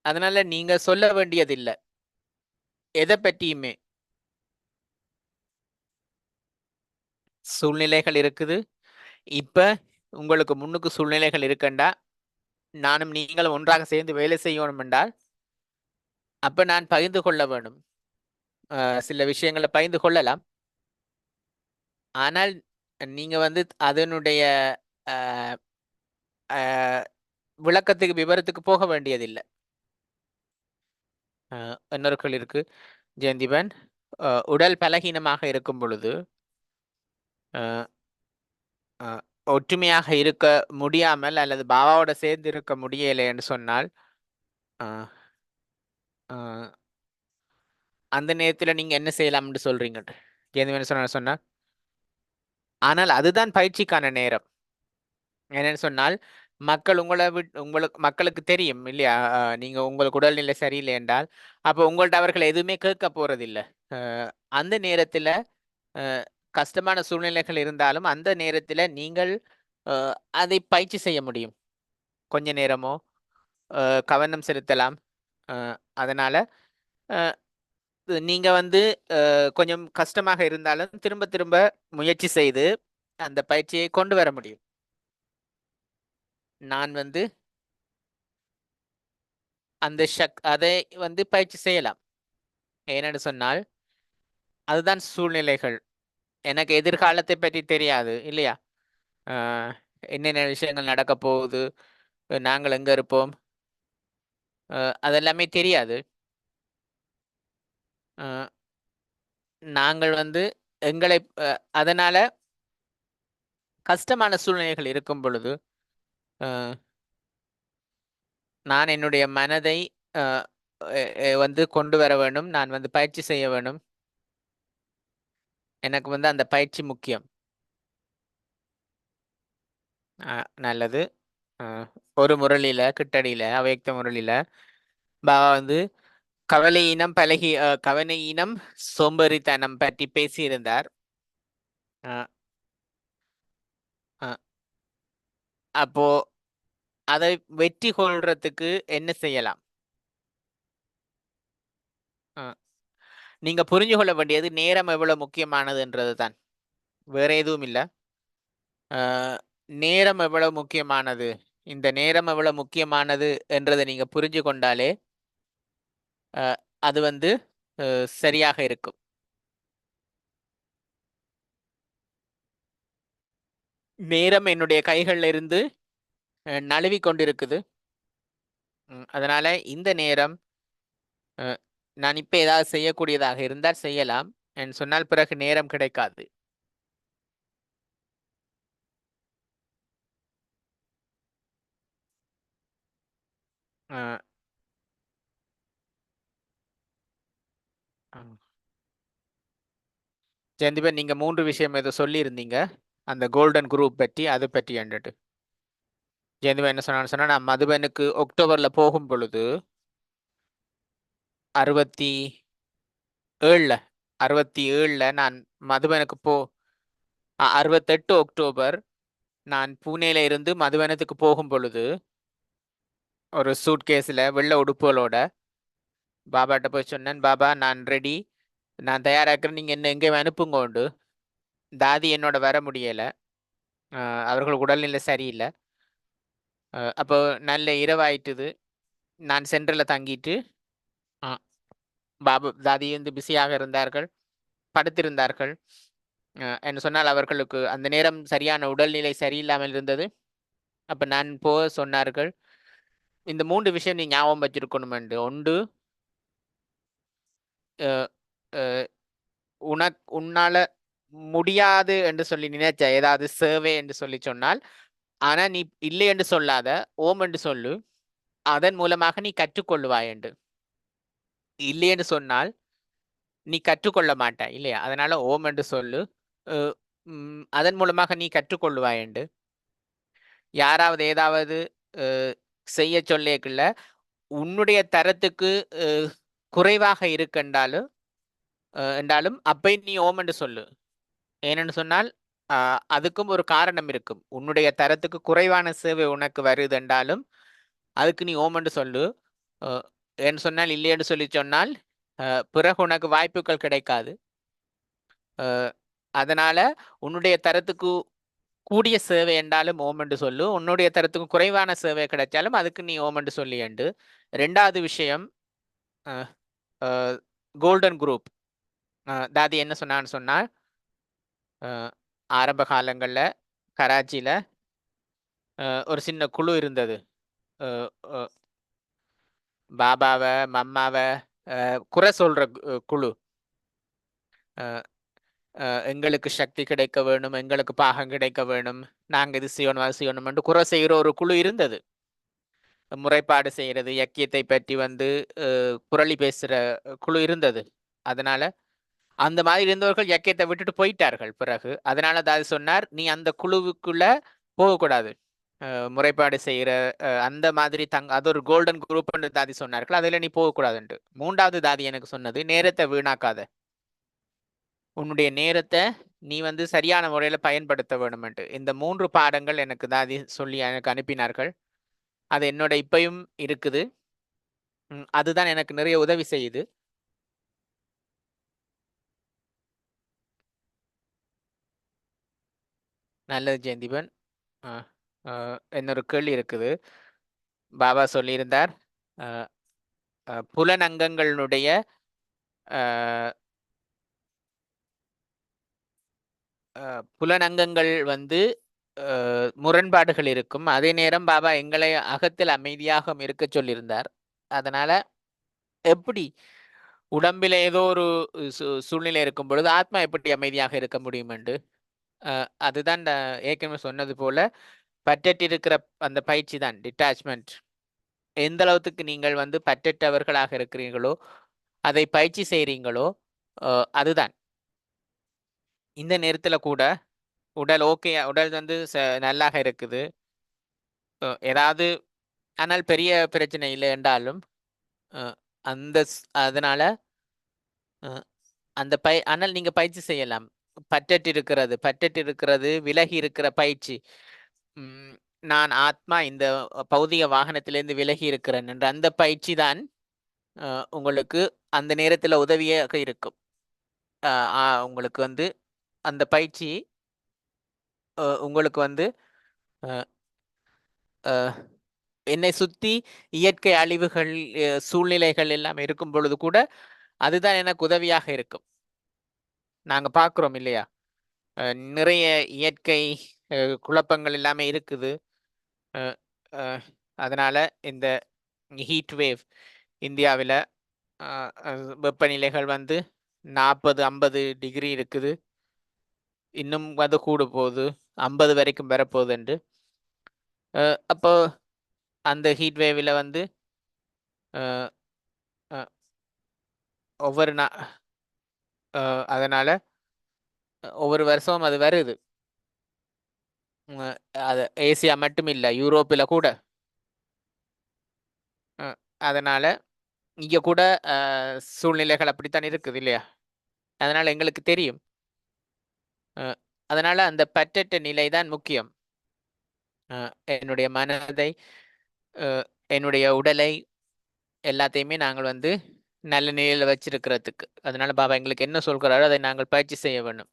அதனால நீங்க சொல்ல வேண்டியதில்லை எதை பற்றியுமே. சூழ்நிலைகள் இருக்குது. இப்ப உங்களுக்கு முன்னுக்கு சூழ்நிலைகள் இருக்கண்டா, நானும் நீங்களும் ஒன்றாக சேர்ந்து வேலை செய்யணும் என்றால் அப்ப நான் பகிர்ந்து கொள்ள வேண்டும். சில விஷயங்களை பகிர்ந்து கொள்ளலாம். ஆனால் நீங்க வந்து அதனுடைய விளக்கத்துக்கு விவரத்துக்கு போக வேண்டியதில்லை. இன்னொருக்கள் இருக்கு ஜெயந்திபன். உடல் பலகீனமாக இருக்கும் பொழுது ஒற்றுமையாக இருக்க முடியாமல் அல்லது பாபாவோட சேர்ந்து இருக்க முடியலை என்று சொன்னால் அந்த நேரத்தில் நீங்க என்ன செய்யலாம்னு சொல்றீங்க? ஜெயந்திபன் சொன்னா, ஆனால் அதுதான் பயிற்சிக்கான நேரம். என்னன்னு சொன்னால் மக்கள் உங்களுக்கு மக்களுக்கு தெரியும் இல்லையா? நீங்க உங்களுக்கு உடல்நிலை சரியில்லை என்றால் அப்போ உங்கள்ட்ட அவர்கள் எதுவுமே கேட்க போறதில்லை. அந்த நேரத்துல கஷ்டமான சூழ்நிலைகள் இருந்தாலும் அந்த நேரத்துல நீங்கள் அதை பயிற்சி செய்ய முடியும். கொஞ்ச நேரமோ கவனம் செலுத்தலாம். அதனால நீங்க வந்து கொஞ்சம் கஷ்டமாக இருந்தாலும் திரும்ப திரும்ப முயற்சி செய்து அந்த பயிற்சியை கொண்டு வர முடியும். நான் வந்து அந்த அதை வந்து பயிற்சி செய்யலாம். ஏனென்று சொன்னால் அதுதான் சூழ்நிலைகள். எனக்கு எதிர்காலத்தை பற்றி தெரியாது இல்லையா? என்னென்ன விஷயங்கள் நடக்க போகுது, நாங்கள் எங்க இருப்போம், அதெல்லாமே தெரியாது. நாங்கள் வந்து எங்களை அதனால கஷ்டமான சூழ்நிலைகள் இருக்கும் பொழுது நான் என்னுடைய மனதை வந்து கொண்டு வர வேண்டும். நான் வந்து பயிற்சி செய்ய வேண்டும். எனக்கு வந்து அந்த பயிற்சி முக்கியம். நல்லது. ஒரு முரளியில கிட்டடியில அவ்யக்த முரளியில பாபா வந்து கவலை இனம் சோம்பேறித்தனம் பற்றி பேசியிருந்தார். அப்போ அதை வெற்றி கொள்றதுக்கு என்ன செய்யலாம்? நீங்க புரிஞ்சு கொள்ள வேண்டியது நேரம் எவ்வளவு முக்கியமானதுன்றது தான், வேற எதுவும் இல்லை. நேரம் எவ்வளவு முக்கியமானது, இந்த நேரம் எவ்வளவு முக்கியமானது என்றதை நீங்க புரிஞ்சு கொண்டாலே அது வந்து சரியாக இருக்கும். நேரம் என்னுடைய கைகள்ல இருந்து நழுவி கொண்டிருக்குது. அதனால இந்த நேரம் நான் இப்ப ஏதாவது செய்யக்கூடியதாக இருந்தால் செய்யலாம் என்று சொன்னால் பிறகு நேரம் கிடைக்காது. ஜெயந்திபன், நீங்க 3 விஷயம் ஏதோ சொல்லியிருந்தீங்க அந்த கோல்டன் குரூப் பற்றி, அதை பற்றி என்றுட்டு. ஜெயந்திபன் என்ன சொன்னான்னு சொன்னா, நான் மதுபனுக்கு அக்டோபர்ல போகும் பொழுது 67ல நான் மதுபனுக்கு 68 அக்டோபர் நான் பூனேல இருந்து மதுவனத்துக்கு போகும் பொழுது ஒரு சூட் கேஸ்ல வெள்ளை உடுப்புகளோட பாபாட்ட போய் சொன்னேன், பாபா நான் ரெடி, நான் தயாராக்கிறேன், நீங்க என்ன எங்கேயும் அனுப்புங்க உண்டு. தாதி என்னோட வர முடியல, அவர்கள் உடல்நிலை சரியில்லை. அப்போ நல்ல இரவாயிட்டுது. நான் சென்ட்ரல்ல தங்கிட்டு பாபு தாதி வந்து பிஸியாக இருந்தார்கள், படுத்திருந்தார்கள் என்று சொன்னால் அவர்களுக்கு அந்த நேரம் சரியான உடல்நிலை சரியில்லாமல் இருந்தது. அப்ப நான் போக சொன்னார்கள், இந்த 3 விஷயம் நீ ஞாபகம் வச்சிருக்கணும் என்று. ஒன்று, உன்னால முடியாது என்று சொல்லி நினைச்ச ஏதாவது சேவை என்று சொல்லி சொன்னால், ஆனா நீ இல்லை என்று சொல்லாத, ஓம் என்று சொல்லு, அதன் மூலமாக நீ கற்றுக்கொள்ளுவாய் என்று. இல்லை என்று சொன்னால் நீ கற்றுக்கொள்ள மாட்டாய் இல்லையா? அதனால ஓம் என்று சொல்லு, அதன் மூலமாக நீ கற்றுக்கொள்ளுவாய் என்று. யாராவது ஏதாவது செய்ய சொல்லியக்குள்ள உன்னுடைய தரத்துக்கு குறைவாக இருக்கின்றாலும் என்றாலும் அப்பை நீ ஓம் என்று சொல்லு. ஏனென்று சொன்னால் அதுக்கும் ஒரு காரணம் இருக்கும். உன்னுடைய தரத்துக்கு குறைவான சேவை உனக்கு வருது என்றாலும் அதுக்கு நீ ஓம் என்று சொல்லு. என்று சொன்னால் இல்லை என்று சொல்லி சொன்னால் பிறகு உனக்கு வாய்ப்புகள் கிடைக்காது. அதனால உன்னுடைய தரத்துக்கு கூடிய சேவை என்றாலும் ஓம் என்று சொல்லு, உன்னுடைய தரத்துக்கு குறைவான சேவை கிடைச்சாலும் அதுக்கு நீ ஓம் என்று சொல்லி என்று. 2வது விஷயம், கோல்டன் குரூப். தாதி என்ன சொன்னான்னு சொன்னால், ஆரம்ப காலங்களில் கராச்சியில் ஒரு சின்ன குழு இருந்தது. பாபாவை மம்மாவை குறை சொல்ற குழு. எங்களுக்கு சக்தி கிடைக்க வேணும், எங்களுக்கு பாகம் கிடைக்க வேணும், நாங்கள் இது செய்யணும் அது செய்யணும் என்று குறை செய்கிற ஒரு குழு இருந்தது. முறைப்பாடு செய்கிறது, யக்கியத்தை பற்றி வந்து புரளி பேசுகிற குழு இருந்தது. அதனால அந்த மாதிரி இருந்தவர்கள் யக்கியத்தை விட்டுட்டு போயிட்டார்கள் பிறகு. அதனால தாதி சொன்னார், நீ அந்த குழுவுக்குள்ள போகக்கூடாது, முறைப்பாடு செய்கிற அந்த மாதிரி அது ஒரு கோல்டன் குரூப் தாதி சொன்னார்கள், அதில் நீ போகக்கூடாதுன்ட்டு. 3வது தாதி எனக்கு சொன்னது, நேரத்தை வீணாக்காத, உன்னுடைய நேரத்தை நீ வந்து சரியான முறையில் பயன்படுத்த வேணும்ன்ட்டு. இந்த 3 பாடங்கள் எனக்கு தாதி சொல்லி எனக்கு அனுப்பினார்கள். அது என்னோட இப்பயும் இருக்குது. அதுதான் எனக்கு நிறைய உதவி செய்யுது. நல்லது ஜெயந்திபன். இன்னொரு கேள்வி இருக்குது. பாபா சொல்லியிருந்தார், புலனங்கங்களுடைய புலனங்கங்கள் வந்து முரண்பாடுகள் இருக்கும். அதே நேரம் பாபா எங்களை அகத்தில் அமைதியாக இருக்க சொல்லியிருந்தார். அதனால எப்படி உடம்பில் ஏதோ ஒரு சூழ்நிலை இருக்கும் பொழுது ஆத்மா எப்படி அமைதியாக இருக்க முடியும் என்று, அதுதான் ஏற்கனவே சொன்னது போல பற்றற்று இருக்கிற அந்த பயிற்சி தான் டிட்டாச்மெண்ட். எந்த அளவுக்கு நீங்கள் வந்து பற்றற்றவர்களாக இருக்கிறீங்களோ, அதை பயிற்சி செய்கிறீங்களோ, அதுதான். இந்த நேரத்தில் கூட உடல் ஓகே, உடல் வந்து நல்லாக இருக்குது, ஏதாவது ஆனால் பெரிய பிரச்சனை இல்லை என்றாலும் அந்த அதனால அந்த ஆனால் நீங்க பயிற்சி செய்யலாம். பற்றற்று இருக்கிறது விலகி இருக்கிற பயிற்சி. நான் ஆத்மா இந்த பௌதிக வாகனத்திலிருந்து விலகி இருக்கிறேன் என்ற அந்த பயிற்சி தான் உங்களுக்கு அந்த நேரத்துல உதவியாக இருக்கும். உங்களுக்கு வந்து அந்த பயிற்சி உங்களுக்கு வந்து அ அ என்னை சுத்தி இயற்கை அழிவுகள், சூழ்நிலைகள் எல்லாம் இருக்கும் பொழுது கூட, அதுதான் எனக்கு உதவியாக இருக்கும். நாங்க பார்க்கிறோம் இல்லையா? அ நிறைய இயற்கை அ குழப்பங்கள் எல்லாமே இருக்குது. அ அ அதனால இந்த ஹீட் வேவ் இந்தியாவில அ அ வெப்பநிலைகள் வந்து 40, 50 டிகிரி இருக்குது. இன்னும் வந்து கூட போகுது. 50 வரைக்கும் வரப்போகுதுண்டு. அப்போ அந்த ஹீட் வேவ்ல வந்து அ அ ஒவ்வொரு அதனால ஒவ்வொரு வருஷமும் அது வருது. அது ஏசியா மட்டும் இல்ல, யூரோப்பில கூட. அ அதனால இங்க கூட அ சூழ்நிலைகள் அப்படித்தான் இருக்குது இல்லையா? அதனால எங்களுக்கு தெரியும். அ அதனால அந்த பற்றற்ற நிலை தான் முக்கியம். அ என்னுடைய மனதை, அ என்னுடைய உடலை எல்லாத்தையுமே நாங்கள் வந்து நல்ல நிலையில வச்சிருக்கிறதுக்கு. அதனால பாபா எங்களுக்கு என்ன சொல்கிறாரோ அதை நாங்கள் பயிற்சி செய்ய வேண்டும்.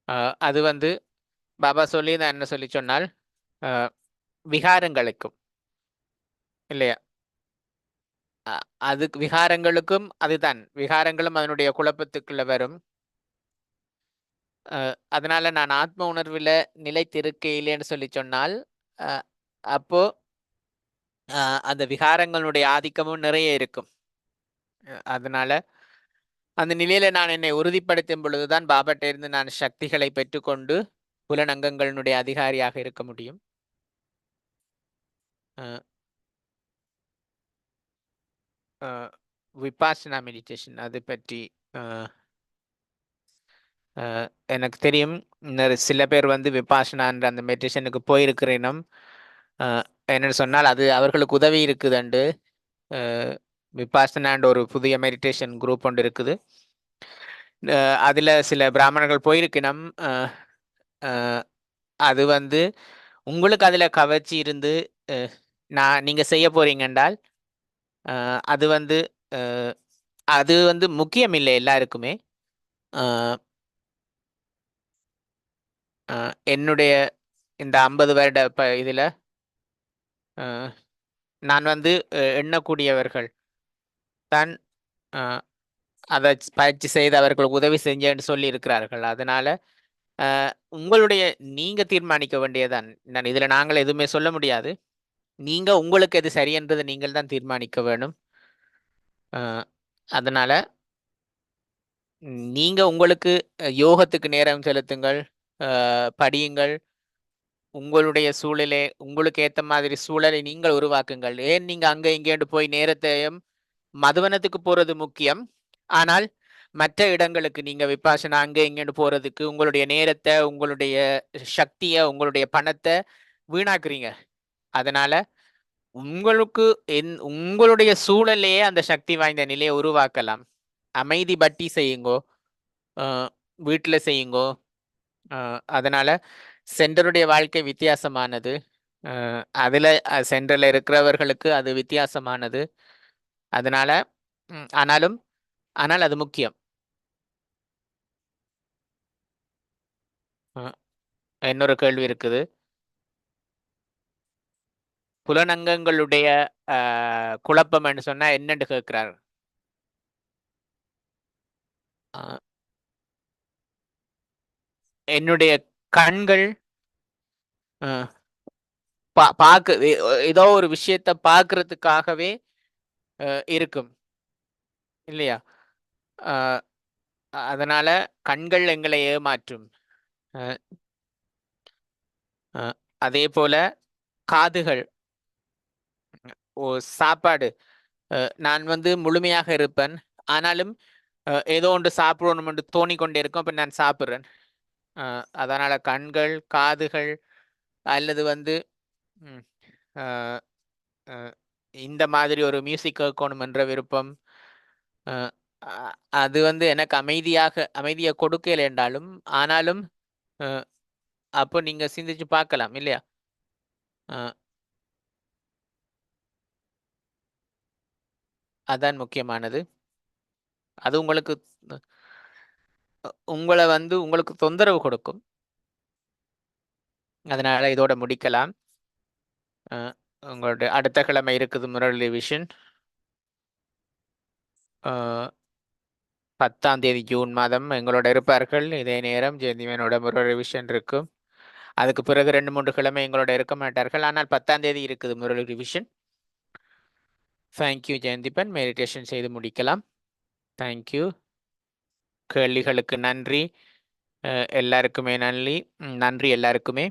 அ அது வந்து பாபா சொல்லி நான் என்ன சொல்லி சொன்னால், அ விகாரங்களுக்கும் இல்லையா? அ அதுக்கு விகாரங்களுக்கும் அதுதான். விகாரங்களும் அதனுடைய குழப்பத்துக்குள்ள வரும். அதனால நான் ஆத்ம உணர்வில நிலைத்திருக்கையிலேன்னு சொல்லி சொன்னால், அ அப்போ அ அந்த விகாரங்களுடைய ஆதிக்கமும் நிறைய இருக்கும். அதனால அந்த நிலையில நான் என்னை உறுதிப்படுத்தும் பொழுதுதான் பாபாட்ட இருந்து நான் சக்திகளை பெற்றுக்கொண்டு புலனங்கங்களினுடைய அதிகாரியாக இருக்க முடியும். அ அ விபாசனா மெடிடேஷன் அது பற்றி அ அ எனக்கு தெரியும். சில பேர் வந்து விபாசனான்ற அந்த மெடிடேஷனுக்கு போயிருக்கிறேனும். அ என்னன்னு சொன்னால் அது அவர்களுக்கு உதவி இருக்குதுண்டு. அ விபாசனான்ற ஒரு புதிய மெடிடேஷன் குரூப் ஒன்று இருக்குது. அ அதுல சில பிராமணர்கள் போயிருக்கணும். அ அ அது வந்து உங்களுக்கு அதுல கவர்ச்சி இருந்து அ நீங்க செய்ய போறீங்க என்றால், அ அது வந்து அ அது வந்து முக்கியம் இல்லை எல்லாருக்குமே. அ அ என்னுடைய இந்த 50 வருட இதுல அ நான் வந்து எண்ணக்கூடியவர்கள் தான் அ அத பயிற்சி செய்து அவர்களுக்கு உதவி செஞ்சேன்னு சொல்லி இருக்கிறார்கள். அதனால அ உங்களுடைய நீங்க தீர்மானிக்க வேண்டியதுதான். இதுல நாங்கள் எதுவுமே சொல்ல முடியாது. நீங்க உங்களுக்கு எது சரி என்றதை நீங்கள் தான் தீர்மானிக்க வேணும். அ அதனால நீங்க உங்களுக்கு யோகத்துக்கு நேரம் செலுத்துங்கள். படியுங்கள். உங்களுடைய சூழலை உங்களுக்கு ஏத்த மாதிரி சூழலை நீங்கள் உருவாக்குங்கள். ஏன் நீங்க அங்க இங்கேண்டு போய் நேரத்தையும் மதுவனத்துக்கு போறது முக்கியம். ஆனால் மற்ற இடங்களுக்கு நீங்க விபாசனா அங்க இங்கேண்டு போறதுக்கு உங்களுடைய நேரத்தை, உங்களுடைய சக்திய, உங்களுடைய பணத்தை வீணாக்குறீங்க. அதனால உங்களுக்கு உங்களுடைய சூழலையே அந்த சக்தி வாய்ந்த நிலையை உருவாக்கலாம். அமைதி பட்டி செய்யுங்கோ. அ வீட்ல செய்யுங்கோ. அ அதனால சென்டருடைய வாழ்க்கை வித்தியாசமானது. அ அதுல சென்டர்ல இருக்கிறவர்களுக்கு அது வித்தியாசமானது. அதனால ஆனாலும் ஆனால் அது முக்கியம். அ இன்னொரு கேள்வி இருக்குது. புலனங்கங்களுடைய அ குழப்பம்ன்னு சொன்னா என்னன்னு கேட்கிறார். அ என்னுடைய கண்கள் அ பாக்கு ஏதோ ஒரு விஷயத்த பார்க்கறதுக்காகவே இருக்கும். இல்லையா? அ அதனால கண்கள் எங்களை ஏமாற்றும். அ அ அதேபோல காதுகள், ஓ சாப்பாடு. நான் வந்து முழுமையாக இருப்பேன். ஆனாலும் ஏதோ ஒன்று சாப்பிடணும் என்று தோணிக்கொண்டே இருக்கும். அப்ப நான் சாப்பிடுறேன். அ அதனால கண்கள், காதுகள் அல்லது வந்து ம் அ அ இந்த மாதிரி ஒரு மியூசிக் கேட்கணும் என்ற விருப்பம். அ அ அது வந்து எனக்கு அமைதியை கொடுக்கல என்றாலும் ஆனாலும் அஹ், அப்போ நீங்க சிந்திச்சு பார்க்கலாம் இல்லையா? அஹ், அதான் முக்கியமானது. அது உங்களுக்கு உங்களை வந்து உங்களுக்கு தொந்தரவு கொடுக்கும். அதனால இதோட முடிக்கலாம். அஹ், உங்களுடைய அடுத்த கிழமை இருக்குது முரளி விஷன். 10ஆம் தேதி ஜூன் மாதம் எங்களோட இருப்பார்கள். இதே நேரம் ஜெயந்திவனோட முரளி விஷன் இருக்கும். அதுக்கு பிறகு 2-3 கிழமை எங்களோட இருக்க மாட்டார்கள். ஆனால் 10ஆம் தேதி இருக்குது முரளி ரிவிஷன். தேங்க்யூ ஜெயந்திபன். மெடிடேஷன் செய்து முடிக்கலாம். தேங்க்யூ. கேள்விகளுக்கு நன்றி. எல்லாருக்குமே நன்றி. நன்றி எல்லாருக்குமே.